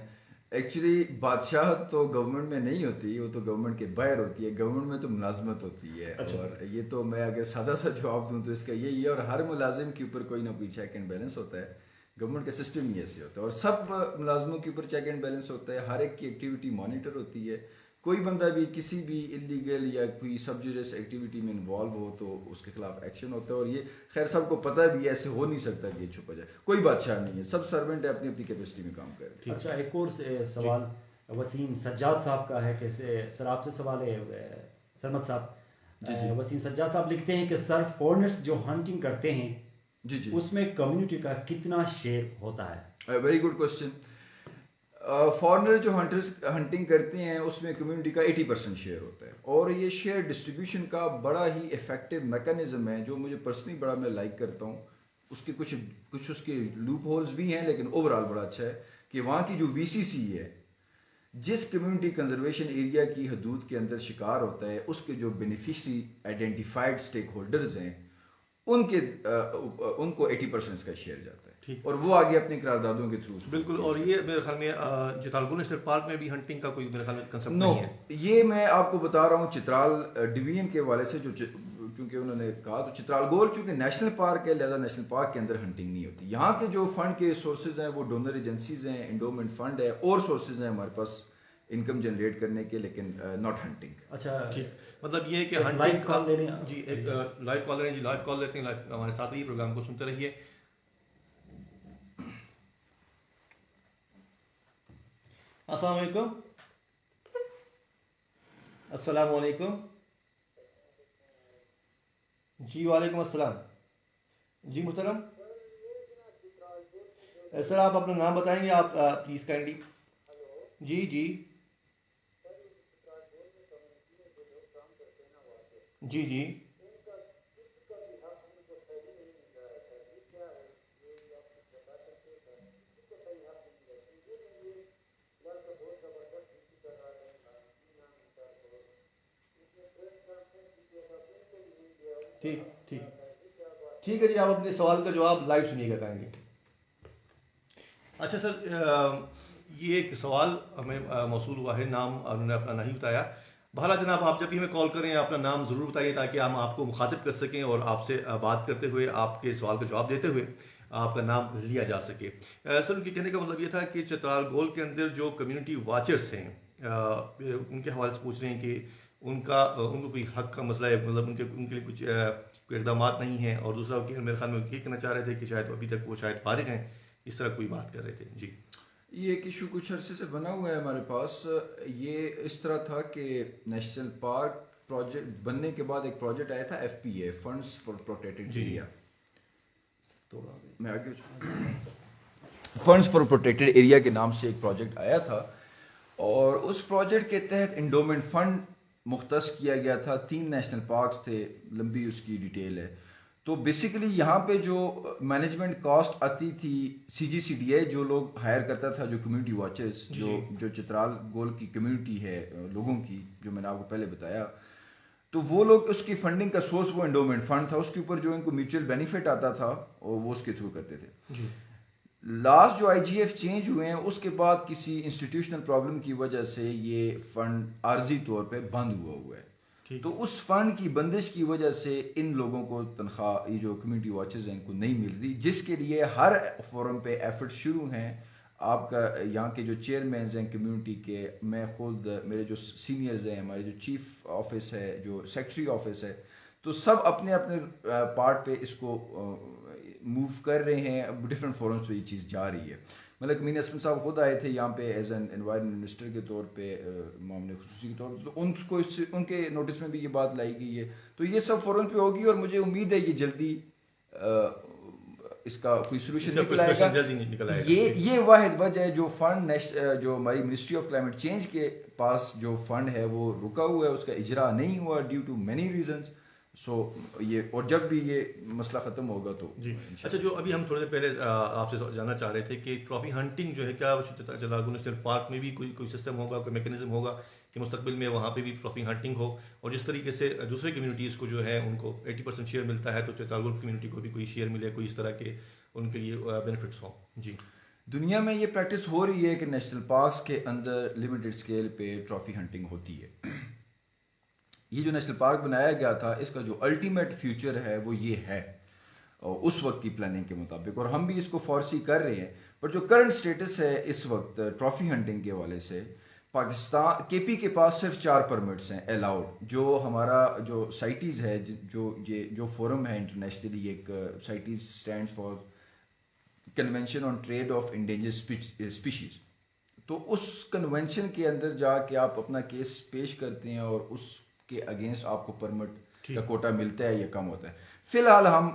ایکچولی بادشاہت تو گورنمنٹ میں نہیں ہوتی, وہ تو گورنمنٹ کے باہر ہوتی ہے. گورنمنٹ میں تو ملازمت ہوتی ہے. اور یہ تو میں اگر سادہ سا جواب دوں تو اس کا یہی ہے, اور ہر ملازم کے اوپر کوئی نہ کوئی چیک اینڈ بیلنس ہوتا ہے. گورنمنٹ کا سسٹم ہی ایسے ہوتا ہے, اور سب ملازموں کے اوپر چیک اینڈ بیلنس ہوتا ہے. ہر ایک کی ایکٹیویٹی مانیٹر ہوتی ہے. کوئی بندہ بھی کسی بھی انلیگل یا کوئی سب جوڈس ایکٹیویٹی میں انوالو ہو تو اس کے خلاف ایکشن ہوتا ہے. اور یہ خیر سب کو پتہ بھی ہے, ایسے ہو نہیں سکتا کہ یہ چھپا جائے. کوئی بادشاہ نہیں ہے, سب سرونٹ ہے, اپنی اپنی کیپیسٹی میں کام کر رہے ہیں. اچھا, ایک اور سوال وسیم سجاد صاحب کا ہے کہ سر آپ سے سوال ہے, سرمد صاحب، وسیم سجاد صاحب لکھتے ہیں کہ سر فورنرز جو ہنٹنگ کرتے ہیں جی جی اس میں کمیونٹی کا کتنا شیئر ہوتا ہے؟ Very good question. فارنر جو ہنٹنگ کرتے ہیں اس میں کمیونٹی کا 80% شیئر ہوتا ہے, اور یہ شیئر ڈسٹریبیوشن کا بڑا ہی افیکٹو میکانزم ہے جو مجھے پرسنلی بڑا میں لائک کرتا ہوں. اس کے کچھ اس کے لوپ ہولز بھی ہیں, لیکن اوور آل بڑا اچھا ہے کہ وہاں کی جو وی سی سی ہے, جس کمیونٹی کنزرویشن ایریا کی حدود کے اندر شکار ہوتا ہے, اس کے جو بینیفیشری آئیڈینٹیفائڈ اسٹیک ہولڈرز ہیں ان کو 80% کا شیئر جاتا ہے, اور وہ آگے اپنی قراردادوں کے تھرو. بالکل. اور یہ میرے خیال میں چترال نیشنل پارک میں بھی ہنٹنگ کا کوئی میرے خیال میں کنسپٹ نہیں ہے. یہ میں آپ کو بتا رہا ہوں چترال ڈویژن کے حوالے سے, جو چونکہ انہوں نے کہا تو چترال گول چونکہ نیشنل پارک ہے, لہذا نیشنل پارک کے اندر ہنٹنگ نہیں ہوتی. یہاں کے جو فنڈ کے سورسز ہیں وہ ڈونر ایجنسیز ہیں, انڈومنٹ فنڈ ہے, اور سورسز ہیں ہمارے پاس انکم جنریٹ کرنے کے, لیکن ناٹ ہنٹنگ. اچھا ٹھیک, مطلب یہ ہے کہ لائیو کال لے لیں. جی ایک لائیو کال لیں. جی لائیو کال لیتے ہیں, ہمارے ساتھ ہی پروگرام کو سنتے رہیے. السلام علیکم. السلام علیکم. جی وعلیکم السلام. جی محترم سر, آپ اپنا نام بتائیں گے آپ پلیز کائنڈلی. جی جی جی جی ٹھیک ٹھیک ٹھیک ہے جی, آپ اپنے سوال کا جواب لائیو سنیے گا کائنڈلی. اچھا سر, یہ ایک سوال ہمیں موصول ہوا ہے, نام انہوں نے اپنا نہیں بتایا. بہرحال جناب, آپ جب بھی ہمیں کال کریں اپنا نام ضرور بتائیے تاکہ ہم آپ کو مخاطب کر سکیں اور آپ سے بات کرتے ہوئے آپ کے سوال کا جواب دیتے ہوئے آپ کا نام لیا جا سکے. سر ان کے کہنے کا مطلب یہ تھا کہ چترال گول کے اندر جو کمیونٹی واچرز ہیں ان کے حوالے سے پوچھ رہے ہیں کہ ان کو کوئی حق کا مسئلہ ہے, مطلب ان کے لیے کچھ کوئی اقدامات نہیں ہیں. اور دوسرا میرے خیال میں یہ کہنا چاہ رہے تھے کہ شاید ابھی تک وہ شاید فارغ ہیں, اس طرح کوئی بات کر رہے تھے. جی یہ ایک ایشو کچھ عرصے سے بنا ہوا ہے ہمارے پاس. یہ اس طرح تھا کہ نیشنل پارک پروجیکٹ بننے کے بعد ایک پروجیکٹ آیا تھا, F P A, funds for protected area. میں آگے فنڈز فار پروٹیکٹڈ ایریا کے نام سے ایک پروجیکٹ آیا تھا, اور اس پروجیکٹ کے تحت انڈومنٹ فنڈ مختص کیا گیا تھا. 3 نیشنل پارکس تھے, لمبی اس کی ڈیٹیل ہے. تو بیسیکلی یہاں پہ جو مینجمنٹ کاسٹ آتی تھی, سی جی سی ڈی اے جو لوگ ہائر کرتا تھا, جو کمیونٹی واچرز, جو چترال گول کی کمیونٹی ہے لوگوں کی, جو میں نے آپ کو پہلے بتایا, تو وہ لوگ اس کی فنڈنگ کا سورس وہ انڈومنٹ فنڈ تھا. اس کے اوپر جو ان کو میوچل بینیفٹ آتا تھا اور وہ اس کے تھرو کرتے تھے. لاسٹ جو آئی جی ایف چینج ہوئے ہیں اس کے بعد کسی انسٹیٹیوشنل پرابلم کی وجہ سے یہ فنڈ عارضی طور پہ بند ہوا ہے. تو اس فنڈ کی بندش کی وجہ سے ان لوگوں کو تنخواہ, یہ جو کمیونٹی واچرز ہیں, ان کو نہیں مل رہی, جس کے لیے ہر فورم پہ ایفرٹ شروع ہیں. آپ کا یہاں کے جو چیئرمینز ہیں کمیونٹی کے, میں خود, میرے جو سینئرز ہیں, ہمارے جو چیف آفس ہے, جو سیکٹری آفس ہے, تو سب اپنے اپنے پارٹ پہ اس کو موو کر رہے ہیں. ڈفرینٹ فورمز پہ یہ چیز جا رہی ہے. ملک امین اسلم صاحب خود آئے تھے یہاں پہ ایز این انوائرمنٹ منسٹر کے طور پہ, معاملے خصوصی کے طور پہ, تو ان کے نوٹس میں بھی یہ بات لائی گئی ہے. تو یہ سب فورم پہ ہوگی, اور مجھے امید ہے یہ جلدی اس کا کوئی سولوشن نکل آئے گا. یہ واحد وجہ ہے جو فنڈ جو ہماری منسٹری آف کلائمیٹ چینج کے پاس جو فنڈ ہے وہ رکا ہوا ہے, اس کا اجرا نہیں ہوا ڈیو ٹو مینی ریزنز. سو یہ, اور جب بھی یہ مسئلہ ختم ہوگا تو جی. اچھا, جو ابھی ہم تھوڑے دیر پہلے آپ سے جاننا چاہ رہے تھے کہ ٹرافی ہنٹنگ جو ہے, کیا چترال گول نیشنل پارک میں بھی کوئی سسٹم ہوگا, کوئی میکینزم ہوگا کہ مستقبل میں وہاں پہ بھی ٹرافی ہنٹنگ ہو, اور جس طریقے سے دوسرے کمیونٹیز کو جو ہے ان کو 80% شیئر ملتا ہے, تو چترال گول کمیونٹی کو بھی کوئی شیئر ملے, کوئی اس طرح کے ان کے لیے بینیفٹس ہوں. جی, دنیا میں یہ پریکٹس ہو رہی ہے کہ نیشنل پارکس کے اندر لمیٹڈ اسکیل پہ ٹرافی ہنٹنگ ہوتی ہے. یہ جو نیشنل پارک بنایا گیا تھا, اس کا جو الٹیمیٹ فیوچر ہے وہ یہ ہے اس وقت کی پلاننگ کے مطابق, اور ہم بھی اس کو فورسی کر رہے ہیں. پر جو کرنٹ سٹیٹس ہے اس وقت ٹرافی ہنٹنگ کے حوالے سے, پاکستان کے پی کے پاس صرف 4 پرمٹس ہیں الاؤڈ. جو ہمارا جو سائٹیز ہے, جو فورم ہے انٹرنیشنلی, ایک CITES stands for convention on trade of endangered species. تو اس کنونشن کے اندر جا کے آپ اپنا کیس پیش کرتے ہیں, اور اس کے اگینسٹ آپ کو پرمٹ کا کوٹا ملتا ہے یا کم ہوتا ہے. فی الحال ہم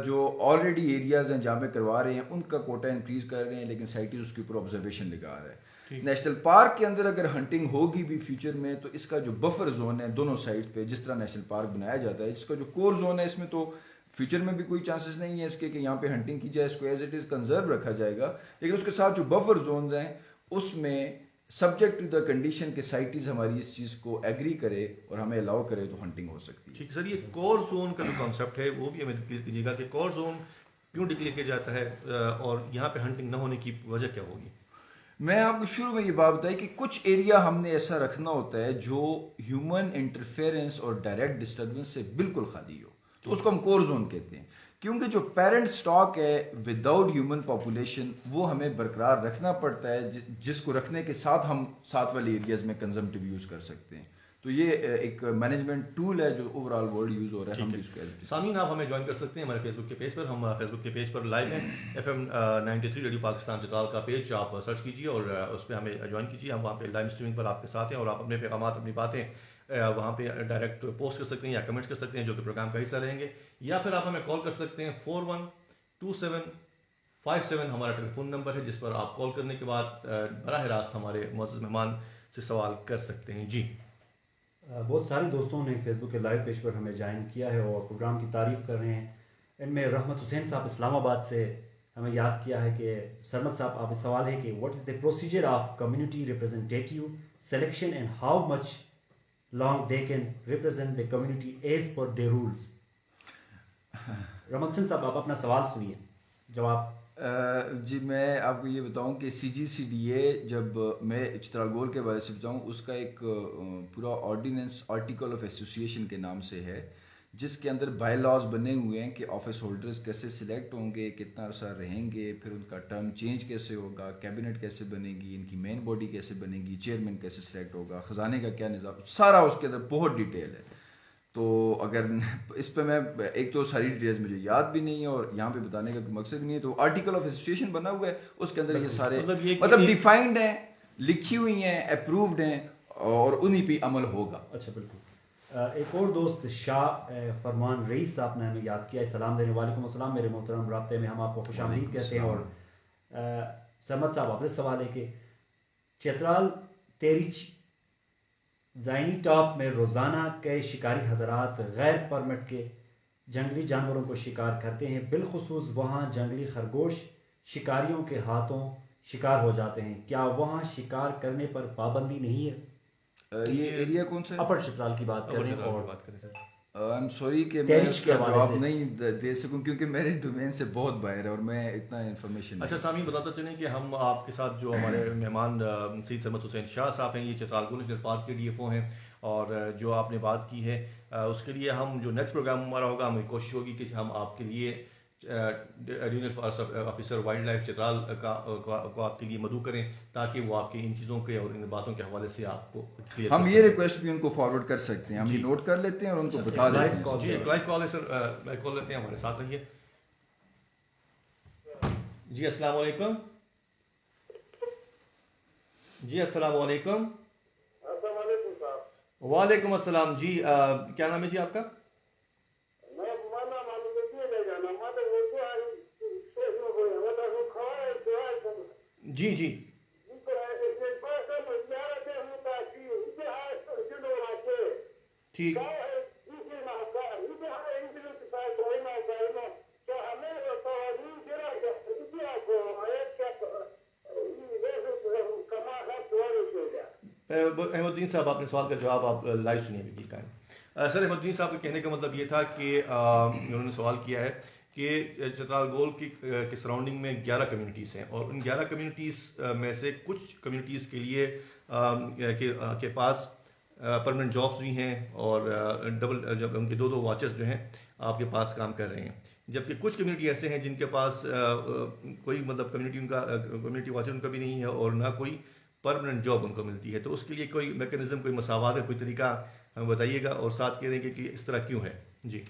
جو آلریڈی ایریاز ہیں جہاں پہ کروا رہے ہیں ان کا کوٹا انکریز کر رہے ہیں, لیکن سائٹیز اس کے اوپر آبزرویشن لگا رہا ہے. نیشنل پارک کے اندر اگر ہنٹنگ ہوگی بھی فیوچر میں تو اس کا جو بفر زون ہے دونوں سائڈ پہ, جس طرح نیشنل پارک بنایا جاتا ہے, جس کا جو کور زون ہے اس میں تو فیوچر میں بھی کوئی چانسز نہیں ہے اس کے کہ یہاں پہ ہنٹنگ کی جائے, اس کو ایز اٹ از کنزرو رکھا جائے گا. لیکن اس کے ساتھ جو بفر زونز ہیں اس میں سبجیکٹ ٹو دا کنڈیشن کہ سائٹیز ہماری اس چیز کو ایگری کرے اور ہمیں الاؤ کرے تو ہنٹنگ ہو سکتی ہے. ٹھیک سر, یہ کور زون کا جو کانسیپٹ ہے وہ بھی ہمیں کلیئر کیجیے گا کہ کور زون کیوں ڈکلیئر کیا جاتا ہے اور یہاں پہ ہنٹنگ نہ ہونے کی وجہ کیا ہوگی. میں آپ کو شروع میں یہ بات بتائی کہ کچھ ایریا ہم نے ایسا رکھنا ہوتا ہے جو ہیومن انٹرفیئرنس اور ڈائریکٹ ڈسٹربنس سے بالکل خالی ہو, تو اس کو ہم کور زون کہتے ہیں. کیونکہ جو پیرنٹ سٹاک ہے وداؤٹ ہیومن پاپولیشن وہ ہمیں برقرار رکھنا پڑتا ہے, جس کو رکھنے کے ساتھ ہم ساتھ والے ایریاز میں کنزمپٹیو یوز کر سکتے ہیں. تو یہ ایک مینجمنٹ ٹول ہے جو اوور آل ورلڈ یوز ہو رہا ہے. ہم بھی اس کے سامعین آپ ہمیں جوائن کر سکتے ہیں ہمارے فیس بک کے پیج پر. ہم فیس بک کے پیج پر لائیو ہیں, FM 93 ریڈیو پاکستان چترال کا پیج آپ سرچ کیجیے اور اس پہ ہمیں جوائن کیجیے. ہم وہاں پہ لائیو اسٹریمنگ پر آپ کے ساتھ ہیں اور آپ اپنے پیغامات اپنی باتیں وہاں پہ ڈائریکٹ پوسٹ کر سکتے ہیں یا کمنٹس کر سکتے ہیں جو کہ پروگرام کا حصہ رہیں گے, یا پھر آپ ہمیں کال کر سکتے ہیں 412757 ہمارا ٹیلی فون نمبر ہے جس پر آپ کال کرنے کے بعد براہ راست ہمارے معزز مہمان سے سوال کر سکتے ہیں. جی بہت سارے دوستوں نے فیس بک کے لائیو پیج پر ہمیں جوائن کیا ہے اور پروگرام کی تعریف کر رہے ہیں. ان میں رحمت حسین صاحب اسلام آباد سے ہمیں یاد کیا ہے کہ سرمد صاحب آپ سوال ہے کہ what is the procedure of community representative selection and how much long they can represent the community as per they rules. Rehmat Hussain صاحب آپ اپنا سوال سنیے, جواب. جی میں آپ کو یہ بتاؤں کہ CGCDA جب میں چترال گول کے بارے سے بتاؤں اس کا ایک پورا آرڈیننس آرٹیکل آف ایسوسیشن کے نام سے ہے, جس کے اندر بائی لاز بنے ہوئے ہیں کہ آفس ہولڈرز کیسے سلیکٹ ہوں گے, کتنا عرصہ رہیں گے, پھر ان کا ٹرم چینج کیسے ہوگا, کیبنٹ کیسے بنے گی, ان کی مین باڈی کیسے بنے گی, چیئرمین کیسے سلیکٹ ہوگا, خزانے کا کیا نظام, سارا اس کے اندر بہت ڈیٹیل ہے. تو اگر اس پہ میں ایک تو ساری ڈیٹیلز مجھے یاد بھی نہیں ہے اور یہاں پہ بتانے کا کوئی مقصد نہیں ہے, تو آرٹیکل آف ایسوسیشن بنا ہوا ہے اس کے اندر یہ سارے مطلب ڈیفائنڈ ہیں, لکھی ہوئی ہیں, اپرووڈ ہیں اور انہی پہ عمل ہوگا. اچھا بالکل. ایک اور دوست شاہ فرمان رئیس صاحب نے ہمیں یاد کیا, سلام دینے. وعلیکم السلام میرے محترم, رابطے میں ہم آپ کو خوش آمدید کہتے ہیں. اور سرمد صاحب آپ سے سوال ہے کہ چترال تیریچ زائنی ٹاپ میں روزانہ کئی شکاری حضرات غیر پرمٹ کے جنگلی جانوروں کو شکار کرتے ہیں, بالخصوص وہاں جنگلی خرگوش شکاریوں کے ہاتھوں شکار ہو جاتے ہیں. کیا وہاں شکار کرنے پر پابندی نہیں ہے؟ یہ ایریا کون سا ہے؟ اپر چترال کی بات کریں. اور آئی ایم سوری کہ میں اس کا جواب نہیں دے سکوں کیونکہ میرے ڈومین سے بہت باہر ہے اور میں اتنا انفارمیشن. اچھا سامعین بتاتا چلیں کہ ہم آپ کے ساتھ جو ہمارے مہمان سید سرمد حسین شاہ صاحب ہیں, یہ چترال گول نیشنل پارک کے DFO ہیں, اور جو آپ نے بات کی ہے اس کے لیے ہم جو نیکسٹ پروگرام ہمارا ہوگا ہمیں کوشش ہوگی کہ ہم آپ کے لیے additional forest officer wild life Chitral کو آپ کے لیے مدعو کریں تاکہ وہ آپ کی ان چیزوں کے اور ان باتوں کے حوالے سے آپ کو ہم یہ ریکویسٹ بھی ان کو فارورڈ کر سکتے ہیں, ہم یہ نوٹ کر لیتے ہیں اور ان کو بتا دیتے ہیں. جی ایک لائیو کال ہے سر, لائیو کال لیتے ہیں, ہمارے ساتھ رہیے. جی السلام علیکم. جی السلام علیکم. السلام علیکم صاحب. وعلیکم السلام. جی کیا نام ہے جی آپ کا؟ جی جی ٹھیک. احمد الدین صاحب آپ نے سوال کا جواب آپ لائیو سنیے بھی کا ہے. سر احمد الدین صاحب کے کہنے کا مطلب یہ تھا کہ انہوں نے سوال کیا ہے کہ چترال گول کی سراؤنڈنگ میں 11 کمیونٹیز ہیں اور ان 11 کمیونٹیز میں سے کچھ کمیونٹیز کے لیے کے پاس پرماننٹ جابس بھی ہیں اور ڈبل جب ان کے 2 واچرز جو ہیں آپ کے پاس کام کر رہے ہیں, جبکہ کچھ کمیونٹی ایسے ہیں جن کے پاس کوئی مطلب کمیونٹی واچر ان کا بھی نہیں ہے اور نہ کوئی پرماننٹ جاب ان کو ملتی ہے. تو اس کے لیے کوئی میکینزم, کوئی مساوات ہے, کوئی طریقہ ہمیں بتائیے گا اور ساتھ کہہ رہے ہیں کہ اس طرح کیوں ہے. جی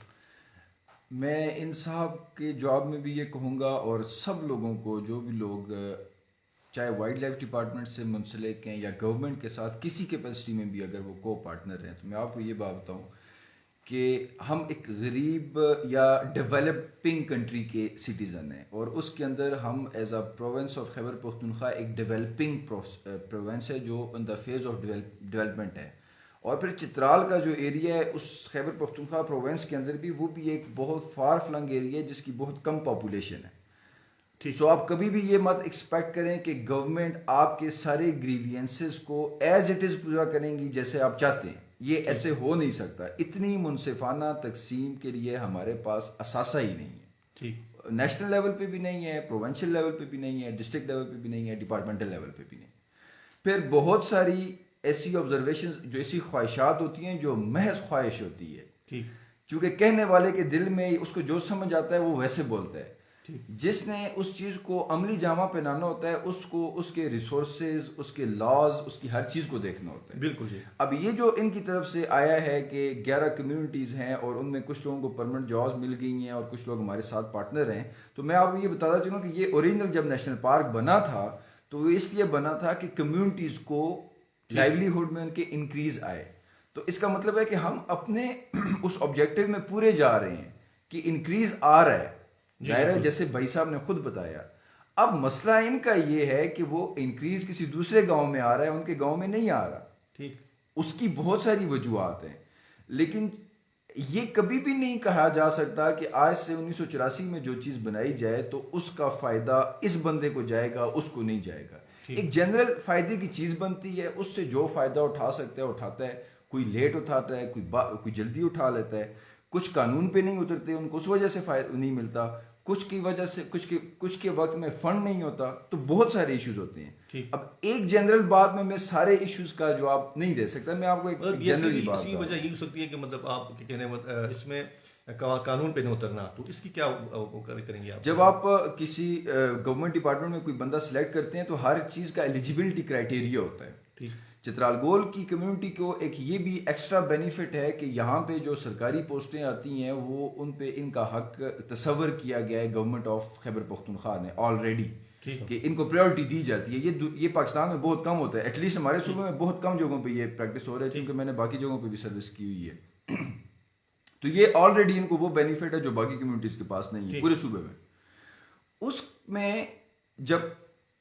میں ان صاحب کے جواب میں بھی یہ کہوں گا اور سب لوگوں کو جو بھی لوگ چاہے وائلڈ لائف ڈپارٹمنٹ سے منسلک ہیں یا گورنمنٹ کے ساتھ کسی کیپیسٹی میں بھی اگر وہ کو پارٹنر ہیں. تو میں آپ کو یہ بات بتاؤں کہ ہم ایک غریب یا ڈیولپنگ کنٹری کے سٹیزن ہیں, اور اس کے اندر ہم as a province of Khyber Pakhtunkhwa ایک ڈیولپنگ پروونس ہے جو ان دا فیز آف ڈیولپمنٹ ہے. اور پھر چترال کا جو ایریا ہے اس خیبر پختونخوا پروونس کے اندر بھی وہ بھی ایک بہت فار فلنگ ایریا ہے جس کی بہت کم پاپولیشن ہے. سو آپ کبھی بھی یہ مت ایکسپیکٹ کریں کہ گورنمنٹ آپ کے سارے گریوینسز کو ایز اٹ از پورا کریں گی جیسے آپ چاہتے ہیں. یہ ایسے ہو نہیں سکتا. اتنی منصفانہ تقسیم کے لیے ہمارے پاس اثاثہ ہی نہیں ہے. نیشنل لیول پہ بھی نہیں ہے, پروونشل لیول پہ بھی نہیں ہے, ڈسٹرکٹ لیول پہ بھی نہیں ہے, ڈپارٹمنٹل لیول پہ بھی نہیں. پھر بہت ساری ایسی آبزرویشن جو ایسی خواہشات ہوتی ہیں جو محض خواہش ہوتی ہے, کیونکہ کہنے والے کے دل میں اس کو جو سمجھ آتا ہے وہ ویسے بولتا ہے. جس نے اس چیز کو عملی جامہ پہنانا ہوتا ہے اس کو اس کے ریسورسز, اس کے لاز, اس کی ہر چیز کو دیکھنا ہوتا ہے. بالکل جی. اب یہ جو ان کی طرف سے آیا ہے کہ 11 کمیونٹیز ہیں اور ان میں کچھ لوگوں کو پرمنٹ جابز مل گئی ہیں اور کچھ لوگ ہمارے ساتھ پارٹنر ہیں, تو میں آپ کو یہ بتاتا چلوں کہ یہ اوریجنل جب نیشنل پارک بنا تھا تو وہ اس لیے بنا تھا کہ کمیونٹیز کو لائیولیہڈ میں ان کے انکریز آئے. تو اس کا مطلب ہے کہ ہم اپنے اس آبجیکٹو میں پورے جا رہے ہیں کہ انکریز آ رہا ہے. ظاہر ہے جیسے بھائی صاحب نے خود بتایا. اب مسئلہ ان کا یہ ہے کہ وہ انکریز کسی دوسرے گاؤں میں آ رہا ہے, ان کے گاؤں میں نہیں آ رہا. ٹھیک, اس کی بہت ساری وجوہات ہیں, لیکن یہ کبھی بھی نہیں کہا جا سکتا کہ آج سے 1984 میں جو چیز بنائی جائے تو اس کا فائدہ اس بندے کو جائے گا, اس کو نہیں جائے گا. ایک جنرل فائدے کی چیز بنتی ہے, اس سے جو فائدہ اٹھا سکتا ہے اٹھاتا ہے. کوئی لیٹ اٹھاتا ہے, کوئی جلدی اٹھا لیتا ہے. کچھ قانون پہ نہیں اترتے, ان کو اس وجہ سے فائدہ نہیں ملتا. کچھ کی وجہ سے کچھ کے وقت میں فنڈ نہیں ہوتا. تو بہت سارے ایشوز ہوتے ہیں. اب ایک جنرل بات میں سارے ایشوز کا جواب نہیں دے سکتا. میں آپ کو ایک جنرل بات اسی وجہ یہ ہو سکتی ہے کہ مطلب آپ کہنے اس میں قانون پہ نہیں اترنا, تو اس کی کیا کریں گے آپ؟ جب آپ کسی گورنمنٹ ڈپارٹمنٹ میں کوئی بندہ سلیکٹ کرتے ہیں تو ہر چیز کا ایلیجیبلٹی کرائٹیریا ہوتا ہے. چترال گول کی کمیونٹی کو ایک یہ بھی ایکسٹرا بینیفٹ ہے کہ یہاں پہ جو سرکاری پوسٹیں آتی ہیں وہ ان پہ ان کا حق تصور کیا گیا ہے گورنمنٹ آف خیبر پختونخوا نے آلریڈی, کہ ان کو پریورٹی دی جاتی ہے. یہ پاکستان میں بہت کم ہوتا ہے, ایٹ لیسٹ ہمارے صوبے میں بہت کم جگہوں پہ یہ پریکٹس ہو رہا ہے, کیونکہ میں نے باقی جگہوں پہ بھی سروس کی ہوئی ہے. تو یہ آلریڈی ان کو وہ بینیفٹ ہے جو باقی کمیونٹیز کے پاس نہیں ہے پورے صوبے میں. اس میں جب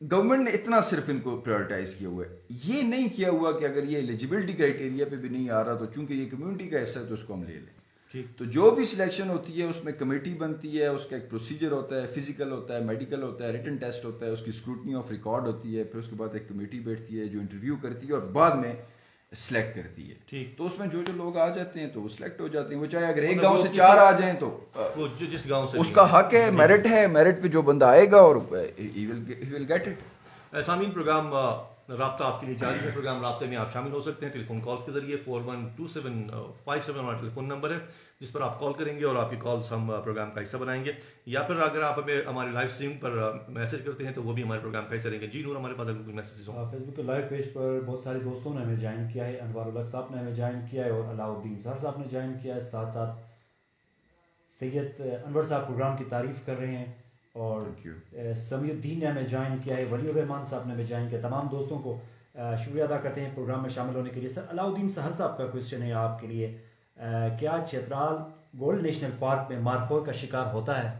گورنمنٹ نے اتنا صرف ان کو پریورٹائز کیا ہوا ہے, یہ نہیں کیا ہوا کہ اگر یہ ایلیجیبلٹی کرائٹیریا پہ بھی نہیں آ رہا تو چونکہ یہ کمیونٹی کا حصہ ہے تو اس کو ہم لے لیں. تو جو بھی سلیکشن ہوتی ہے اس میں کمیٹی بنتی ہے, اس کا ایک پروسیجر ہوتا ہے, فزیکل ہوتا ہے, میڈیکل ہوتا ہے, ریٹن ٹیسٹ ہوتا ہے, اس کی اسکروٹنی آف ریکارڈ ہوتی ہے, پھر اس کے بعد ایک کمیٹی بیٹھتی ہے جو انٹرویو کرتی ہے اور بعد میں سلیکٹ کرتی ہے. تو اس میں جو لوگ آ جاتے ہیں تو وہ سلیکٹ ہو جاتے ہیں. وہ چاہے اگر ایک گاؤں سے 4 آ جائیں تو جس گاؤں سے اس کا حق ہے, میرٹ ہے, میرٹ پہ جو بندہ آئے گا اور ہی ول گیٹ اٹ. سامعین, پروگرام رابطہ آپ کے لیے جاری ہے. پروگرام رابطے میں آپ شامل ہو سکتے ہیں ٹیلی فون کال کے ذریعے. 412757 ہمارا ٹیلی فون نمبر ہے جس پر آپ کال کریں گے اور آپ کی کالس ہم پروگرام کا حصہ بنائیں گے, یا پھر اگر آپ ہمیں ہماری لائیو اسٹریم پر میسج کرتے ہیں تو وہ بھی ہمارے پروگرام کا حصہ رہیں گے. جی نور, ہمارے پاس اگر کوئی میسیجز ہوں. فیس بک کے لائیو پیج پر بہت سارے دوستوں نے ہمیں جوائن کیا ہے. انوار الگ صاحب نے ہمیں جوائن کیا ہے اور علاؤ الدین سر صاحب نے جوائن کیا ہے. ساتھ ساتھ سید انور صاحب پروگرام کی تعریف کر رہے ہیں, اور سمیع الدین نے ہمیں جوائن کیا ہے. ولی الرحمان صاحب نے ہمیں جوائن کیا. تمام دوستوں کو شکریہ ادا کرتے ہیں پروگرام میں شامل ہونے کے لیے. سر علاؤ الدین سہر صاحب کا کوشچن ہے آپ کے لیے, کیا چترال گولڈ نیشنل پارک میں مارخور کا شکار ہوتا ہے؟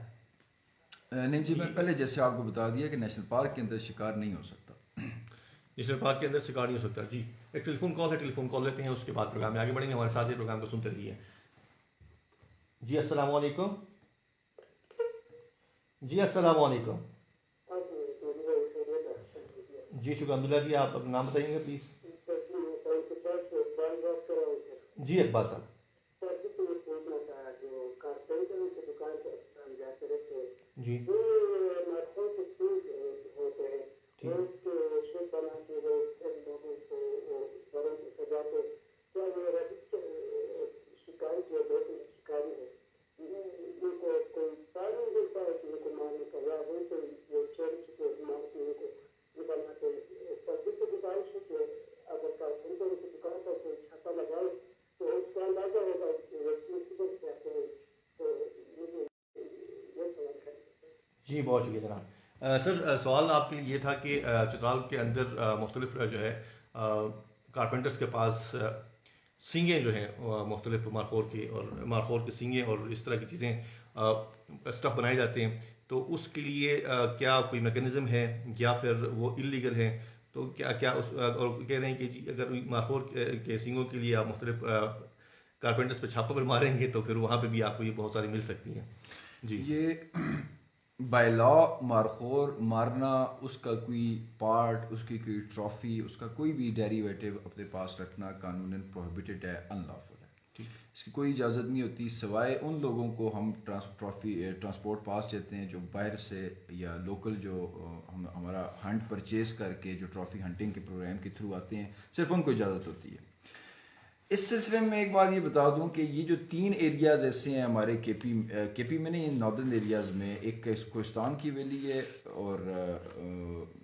نہیں جی, میں پہلے جیسے آپ کو بتا دیا کہ نیشنل پارک کے اندر شکار نہیں ہو سکتا. نیشنل پارک کے اندر شکار نہیں ہو سکتا. جی, ایک ٹیلی فون کال ہے, ٹیلی فون کال لیتے ہیں, اس کے بعد پروگرام میں آگے بڑھیں گے. ہمارے ساتھ یہ پروگرام کو سنتے رہیے. جی السلام علیکم. جی السلام علیکم. جی شکر الحمد للہ. جی آپ اپنا نام بتائیے گا پلیز. جی اقبال صاحب. جی جی بہت شکریہ جناب. سر سوال آپ کے لیے یہ تھا کہ چترال کے اندر مختلف جو ہے کارپینٹرز کے پاس سینگیں جو ہیں مختلف مارخور کی اور مارخور کی سینگیں اور اس طرح کی چیزیں اسٹف بنائے جاتے ہیں، تو اس کے لیے کیا کوئی میکینزم ہے یا پھر وہ انلیگل ہے؟ تو کیا اس اور کہہ رہے ہیں کہ جی اگر مارخور کے سینگوں کے لیے آپ مختلف کارپینٹرز پہ چھاپہ پر ماریں گے تو پھر وہاں پہ بھی آپ کو یہ بہت ساری مل سکتی ہیں. جی یہ بائی لا مارخور مارنا، اس کا کوئی پارٹ، اس کی کوئی ٹرافی، اس کا کوئی بھی ڈیریویٹو اپنے پاس رکھنا قانوناً پروہیبٹڈ ہے، ان لافل ہے. اس کی کوئی اجازت نہیں ہوتی سوائے ان لوگوں کو ہم ٹرانسپورٹ پاس دیتے ہیں جو باہر سے یا لوکل جو ہمارا ہنٹ پرچیز کر کے جو ٹرافی ہنٹنگ کے پروگرام کے تھرو آتے ہیں، صرف ان کو اجازت ہوتی ہے. اس سلسلے میں ایک بات یہ بتا دوں کہ یہ جو 3 ایریاز ایسے ہیں ہمارے کے پی میں نہیں، ناردرن ایریاز میں، ایک کوہستان کی ویلی ہے اور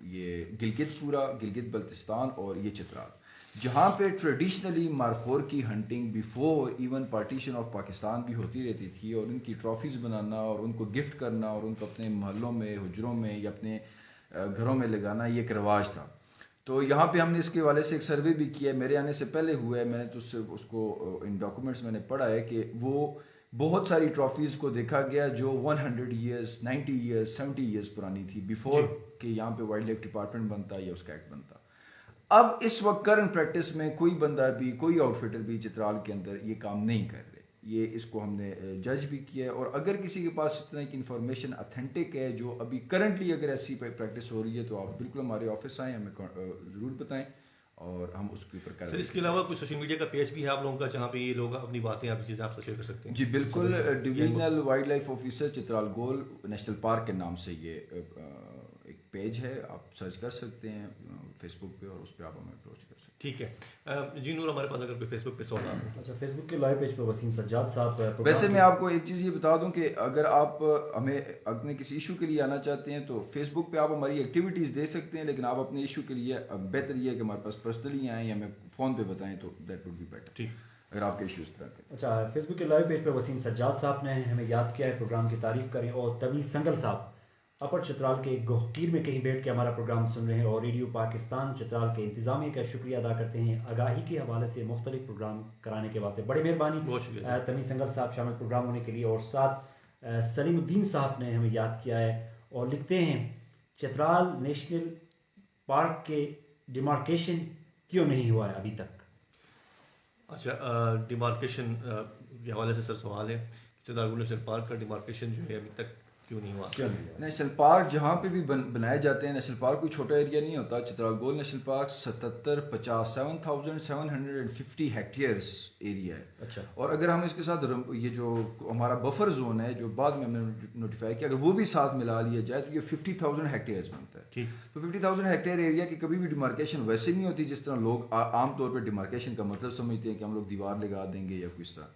یہ گلگت، پورا گلگت بلتستان اور یہ چترال، جہاں پہ ٹریڈیشنلی مارخور کی hunting before even partition of Pakistan بھی ہوتی رہتی تھی، اور ان کی ٹرافیز بنانا اور ان کو گفٹ کرنا اور ان کو اپنے محلوں میں، حجروں میں یا اپنے گھروں میں لگانا یہ ایک رواج تھا. تو یہاں پہ ہم نے اس کے حوالے سے ایک سروے بھی کیا ہے، میرے آنے سے پہلے ہوا ہے، میں نے تو اس کو ان ڈاکومنٹس میں نے پڑھا ہے کہ وہ بہت ساری ٹرافیز کو دیکھا گیا جو 100 ایئرس، 90 ایئرس، 70 ایئرس پرانی تھی بیفور کہ یہاں پہ وائلڈ لائف ڈپارٹمنٹ بنتا یا اس کا ایکٹ بنتا. اب اس وقت کرنٹ پریکٹس میں کوئی بندہ بھی، کوئی آؤٹ فٹر بھی چترال کے اندر یہ کام نہیں کر رہے. یہ اس کو ہم نے جج بھی کیا ہے، اور اگر کسی کے پاس اس طرح کی انفارمیشن اتھینٹک ہے جو ابھی کرنٹلی اگر ایسی پریکٹس ہو رہی ہے، تو آپ بالکل ہمارے آفس آئیں، ہمیں ضرور بتائیں اور ہم اس کے اوپر سر کریں. اس کے علاوہ کوئی سوشل میڈیا کا پیج بھی ہے آپ لوگوں کا جہاں پہ یہ لوگ اپنی باتیں، آپ چیزیں آپ سے شیئر کر سکتے ہیں؟ جی بالکل، divisional wild life officer Chitral Gol national park کے نام سے یہ ایک پیج ہے، آپ سرچ کر سکتے ہیں فیس بک پہ، اور اس پہ آپ ہمیں اپروچ کر سکتے ہیں. ٹھیک ہے جی. نور، ہمارے پاس اگر کوئی فیس بک پہ سوال ہے. اچھا، فیس بک کے لائیو پیج پہ وسیم سجاد صاحب ویسے میں آپ کو ایک چیز یہ بتا دوں کہ اگر آپ ہمیں اپنے کسی ایشو کے لیے آنا چاہتے ہیں تو فیس بک پہ آپ ہماری ایکٹیویٹیز دے سکتے ہیں، لیکن آپ اپنے ایشو کے لیے بہتر یہ ہے کہ ہمارے پاس پرسنلی آئیں یا ہمیں فون پہ بتائیں، تو دیٹ وڈ بی بیٹر. ٹھیک، اگر آپ کے ایشو اس طرح کے. اچھا، فیس بک کے لائیو پیج پہ وسیم سجاد صاحب نے ہمیں یاد کیا ہے، پروگرام کی تعریف کریں. اور طویل سنگل صاحب اپر چترال کے گوہکیر میں کہیں بیٹھ کے ہمارا پروگرام سن رہے ہیں اور ریڈیو پاکستان چترال کے انتظامیہ کا شکریہ ادا کرتے ہیں آگاہی کے حوالے سے مختلف پروگرام کرانے کے واسطے. بڑی مہربانی بہت شکریہ. طویل سنگل صاحب شامل پروگرام ہونے کے لیے. اور ساتھ سلیم الدین صاحب نے ہمیں یاد کیا ہے اور لکھتے ہیں چترال نیشنل پارک کے ڈیمارکیشن کیوں نہیں ہوا ہے ابھی تک؟ اچھا، ڈیمارکیشن کے حوالے سے سر سوال ہے، چترال نیشنل پارک کا ڈیمارکیشن جو ہے ابھی تک کیوں نہیں ہوا؟ نیشنل پارک جہاں پہ بھی بنائے جاتے ہیں، نیشنل پارک کوئی چھوٹا ایریا نہیں ہوتا. Chitral Gol national park 750 ہیکٹیئرس area ہے. اچھا، اور اگر ہم اس کے ساتھ یہ جو ہمارا بفر زون ہے جو بعد میں ہم نے نوٹیفائی کیا، اگر وہ بھی ساتھ ملا لیا جائے تو یہ 50,000 ہیکٹیئرس بنتا ہے. ٹھیک. تو 50,000 ہیکٹیئر ایریا کی کبھی بھی ڈیمارکیشن ویسے نہیں ہوتی جس طرح لوگ عام طور پہ ڈیمارکیشن کا مطلب سمجھتے ہیں کہ ہم لوگ دیوار لگا دیں گے یا کس طرح.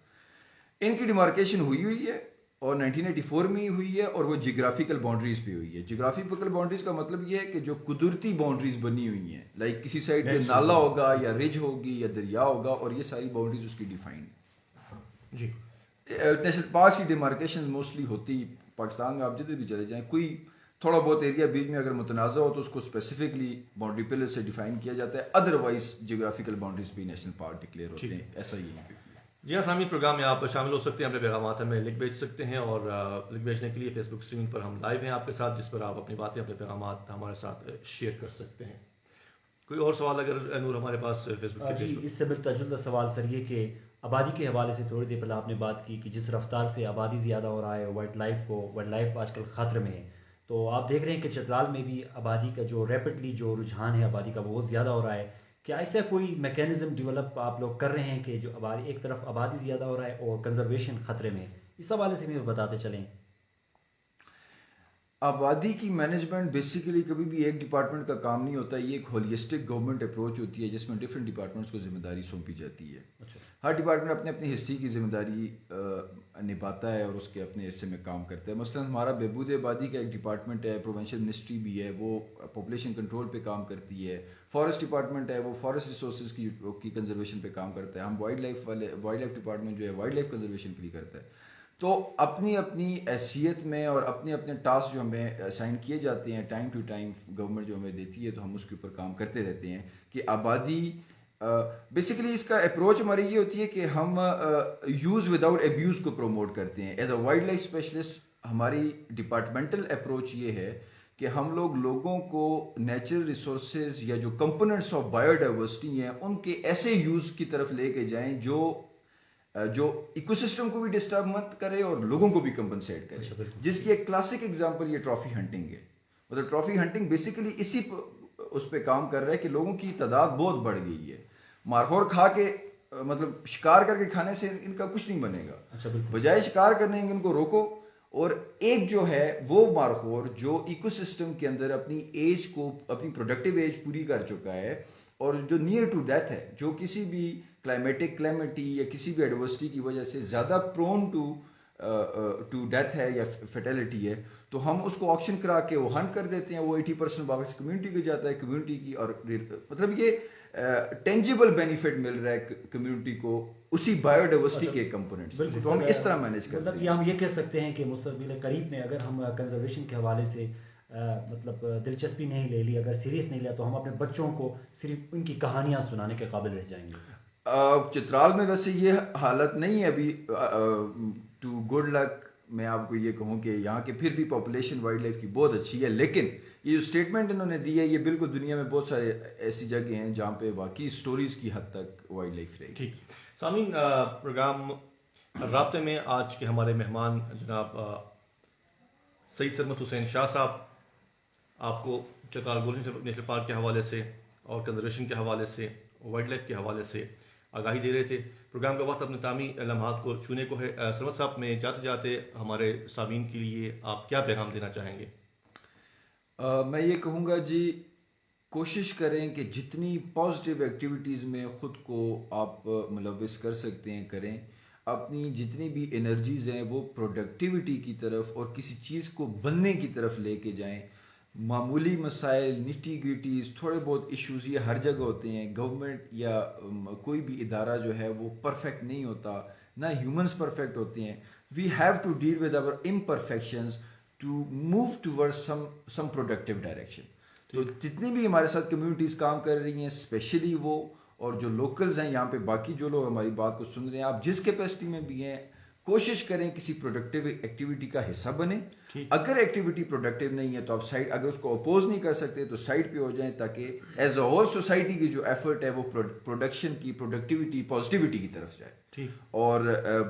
ان کی ڈیمارکیشن ہوئی ہے اور 1984 میں ہی ہوئی ہے، اور وہ جیوگرافیکل باؤنڈریز پہ ہوئی ہے. جیوگرافیکل باؤنڈریز کا مطلب یہ ہے کہ جو قدرتی باؤنڈریز بنی ہوئی ہیں، لائک کسی سائڈ پہ نالا ہوگا یا رج ہوگی یا دریا ہوگا، اور یہ ساری باؤنڈریز اس کی ڈیفائنڈ ہیں. جی. نیشنل پارک کی ڈیمارکیشن موسٹلی ہوتی پاکستان میں، آپ جدھر بھی چلے جائیں، کوئی تھوڑا بہت ایریا بیچ میں اگر متنازع ہو تو اس کو اسپیسیفکلی باؤنڈری پلر سے ڈیفائن کیا جاتا ہے، ادروائز جیوگرافیکل باؤنڈریز بھی نیشنل پارک ڈکلیئر ہوتے ہیں. ایسا ہی ہے. جی ہاں سامعین، پروگرام میں آپ شامل ہو سکتے ہیں، اپنے پیغامات ہمیں لکھ بھیج سکتے ہیں، اور لکھ بھیجنے کے لیے فیس بک اسٹریمنگ پر ہم لائیو ہیں آپ کے ساتھ، جس پر آپ اپنی باتیں، اپنے پیغامات ہمارے ساتھ شیئر کر سکتے ہیں. کوئی اور سوال اگر نور ہمارے پاس فیس بک کے جی، اس سے بالتجدید سوال سر یہ کہ آبادی کے حوالے سے تھوڑی دیر پہلے آپ نے بات کی کہ جس رفتار سے آبادی زیادہ ہو رہا ہے، وائلڈ لائف آج کل خطرے میں ہے. تو آپ دیکھ رہے ہیں کہ چترال میں بھی آبادی کا جو ریپڈلی جو رجحان ہے آبادی کا وہ زیادہ ہو رہا ہے. کیا ایسا کوئی میکینزم ڈیولپ آپ لوگ کر رہے ہیں کہ جو ایک طرف آبادی زیادہ ہو رہا ہے اور کنزرویشن خطرے میں ہے، اس حوالے سے بھی بتاتے چلیں؟ آبادی کی مینجمنٹ بیسیکلی کبھی بھی ایک ڈپارٹمنٹ کا کام نہیں ہوتا. یہ ایک ہولسٹک گورنمنٹ اپروچ ہوتی ہے جس میں ڈفرینٹ ڈپارٹمنٹس کو ذمہ داری سونپی جاتی ہے. ہر ڈپارٹمنٹ اپنے اپنے حصے کی ذمہ داری نبھاتا ہے اور اس کے اپنے حصے میں کام کرتا ہے. مثلا ہمارا بہبود آبادی کا ایک ڈپارٹمنٹ ہے، پروونشل منسٹری بھی ہے، وہ پاپولیشن کنٹرول پہ کام کرتی ہے. فارسٹ ڈپارٹمنٹ ہے، وہ فارسٹ ریسورسز کی کنزرویشن پہ کام کرتا ہے. ہم وائلڈ لائف ڈپارٹمنٹ جو ہے وائلڈ لائف کنزرویشن کے لیے کرتا ہے. تو اپنی اپنی حیثیت میں اور اپنے اپنے ٹاسک جو ہمیں اسائن کیے جاتے ہیں ٹائم ٹو ٹائم گورنمنٹ جو ہمیں دیتی ہے تو ہم اس کے اوپر کام کرتے رہتے ہیں کہ آبادی بیسیکلی اس کا اپروچ ہماری یہ ہوتی ہے کہ ہم یوز وداؤٹ ایبیوز کو پروموٹ کرتے ہیں. As a wildlife specialist ہماری ڈپارٹمنٹل اپروچ یہ ہے کہ ہم لوگوں کو نیچرل ریسورسز یا جو کمپوننٹس آف بایو ڈائیورسٹی ہیں ان کے ایسے یوز کی طرف لے کے جائیں جو ایکو سسٹم کو بھی ڈسٹرب مت کرے اور لوگوں کو بھی کمپنسیٹ کرے. جس کی ایک کلاسک ایگزامپل یہ ٹرافی ہنٹنگ ہے. مطلب ٹرافی ہنٹنگ بیسیکلی اسی اس پہ کام کر رہا ہے کہ لوگوں کی تعداد بہت بڑھ گئی ہے. مارخور کھا کے مطلب شکار کر کے کھانے سے ان کا کچھ نہیں بنے گا. بجائے شکار کرنے کے ان کو روکو. اور ایک جو ہے وہ مارخور جو ایکو سسٹم کے اندر اپنی ایج کو اپنی پروڈکٹیو ایج پوری کر چکا ہے اور جو نیئر ٹو ڈیتھ ہے, جو کسی بھی کلائمیٹک کلیمٹی یا کسی بھی ایڈورسٹی کی وجہ سے زیادہ پرون ٹو ڈیتھ ہے یا فیٹیلٹی ہے, تو ہم اس کو آکشن کرا کے وہ ہنٹ کر دیتے ہیں. وہ 80% واپس کمیونٹی کو جاتا ہے, کمیونٹی کی, اور مطلب یہ ٹینجیبل بینیفٹ مل رہا ہے کمیونٹی کو اسی بایو ڈائیورسٹی کے کمپوننٹس. تو ہم اس طرح مینیج کرتے ہیں. مطلب ہم یہ کہہ سکتے ہیں کہ مستقبل قریب میں اگر ہم کنزرویشن کے حوالے سے مطلب دلچسپی نہیں لے لی, اگر سیریس نہیں لیا, تو ہم اپنے بچوں کو صرف ان کی کہانیاں سنانے کے قابل رہ جائیں گے. چترال میں ویسے یہ حالت نہیں ہے ابھی. ٹو گڈ لک میں آپ کو یہ کہوں کہ یہاں کے پھر بھی پاپولیشن وائلڈ لائف کی بہت اچھی ہے, لیکن یہ جو اسٹیٹمنٹ انہوں نے دی ہے یہ بالکل دنیا میں بہت سارے ایسی جگہ ہیں جہاں پہ واقعی سٹوریز کی حد تک وائلڈ لائف رہی. ٹھیک سامعین, پروگرام رابطے میں آج کے ہمارے مہمان جناب سید سرمد حسین شاہ صاحب آپ کو چترال گولڈن نیشنل پارک کے حوالے سے اور کنزرویشن کے حوالے سے, وائلڈ لائف کے حوالے سے آگاہی دے رہے تھے. پروگرام کا وقت اپنے تامی لمحات کو چھونے کو ہے. سرمد صاحب, میں جاتے جاتے ہمارے سامعین کے لیے آپ کیا پیغام دینا چاہیں گے؟ میں یہ کہوں گا جی, کوشش کریں کہ جتنی پازیٹیو ایکٹیویٹیز میں خود کو آپ ملوث کر سکتے ہیں کریں. اپنی جتنی بھی انرجیز ہیں وہ پروڈکٹیوٹی کی طرف اور کسی چیز کو بننے کی طرف لے کے جائیں. معمولی مسائل, نٹی گریٹیز, تھوڑے بہت ایشوز یہ ہر جگہ ہوتے ہیں. گورنمنٹ یا کوئی بھی ادارہ جو ہے وہ پرفیکٹ نہیں ہوتا, نہ ہیومنس پرفیکٹ ہوتے ہیں. We have to deal with our imperfections to move toward some productive direction. تو جتنی بھی ہمارے ساتھ کمیونٹیز کام کر رہی ہیں, اسپیشلی وہ, اور جو لوکلز ہیں یہاں پہ, باقی جو لوگ ہماری بات کو سن رہے ہیں, آپ جس کیپیسٹی میں بھی ہیں, کوشش کریں کسی پروڈکٹیو ایکٹیویٹی کا حصہ بنیں. اگر ایکٹیویٹی پروڈکٹیو نہیں ہے تو آپ سائڈ, اگر اس کو اپوز نہیں کر سکتے تو سائڈ پہ ہو جائیں, تاکہ ایز اے ہول سوسائٹی کی جو ایفرٹ ہے وہ پروڈکشن کی, پروڈکٹیوٹی, پازیٹیوٹی کی طرف جائے. اور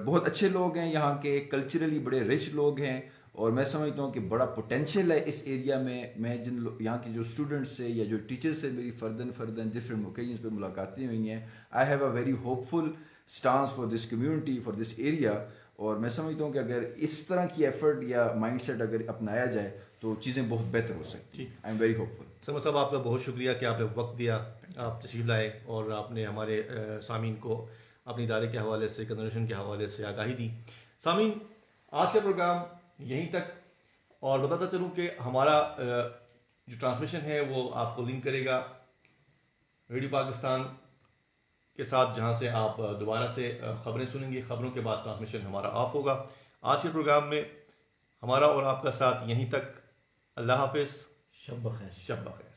بہت اچھے لوگ ہیں یہاں کے, کلچرلی بڑے رچ لوگ ہیں, اور میں سمجھتا ہوں کہ بڑا پوٹینشیل ہے اس ایریا میں. میں جن یہاں کے جو اسٹوڈنٹس سے یا جو ٹیچر سے میری فردن ڈفرینٹ اوکیزنس پہ ملاقاتیں ہوئی ہیں, I have a very hopeful stance for this community, for this area. اور میں سمجھتا ہوں کہ اگر اس طرح کی ایفرٹ یا مائنڈ سیٹ اگر اپنایا جائے تو چیزیں بہت بہتر ہو سکتی ہیں. آئی ایم ویری ہوپ فل. سرمد صاحب, آپ کا بہت شکریہ کہ آپ نے وقت دیا, آپ تشریف لائے اور آپ نے ہمارے سامعین کو اپنی ادارے کے حوالے سے, کنزرویشن کے حوالے سے آگاہی دی. سامعین, آج کا پروگرام یہیں تک, اور بتاتا چلوں کہ ہمارا جو ٹرانسمیشن ہے وہ آپ کو لنک کرے گا ریڈیو پاکستان کے ساتھ, جہاں سے آپ دوبارہ سے خبریں سنیں گے. خبروں کے بعد ٹرانسمیشن ہمارا آف ہوگا. آج کے پروگرام میں ہمارا اور آپ کا ساتھ یہیں تک. اللہ حافظ. شب بخیر. شب بخیر.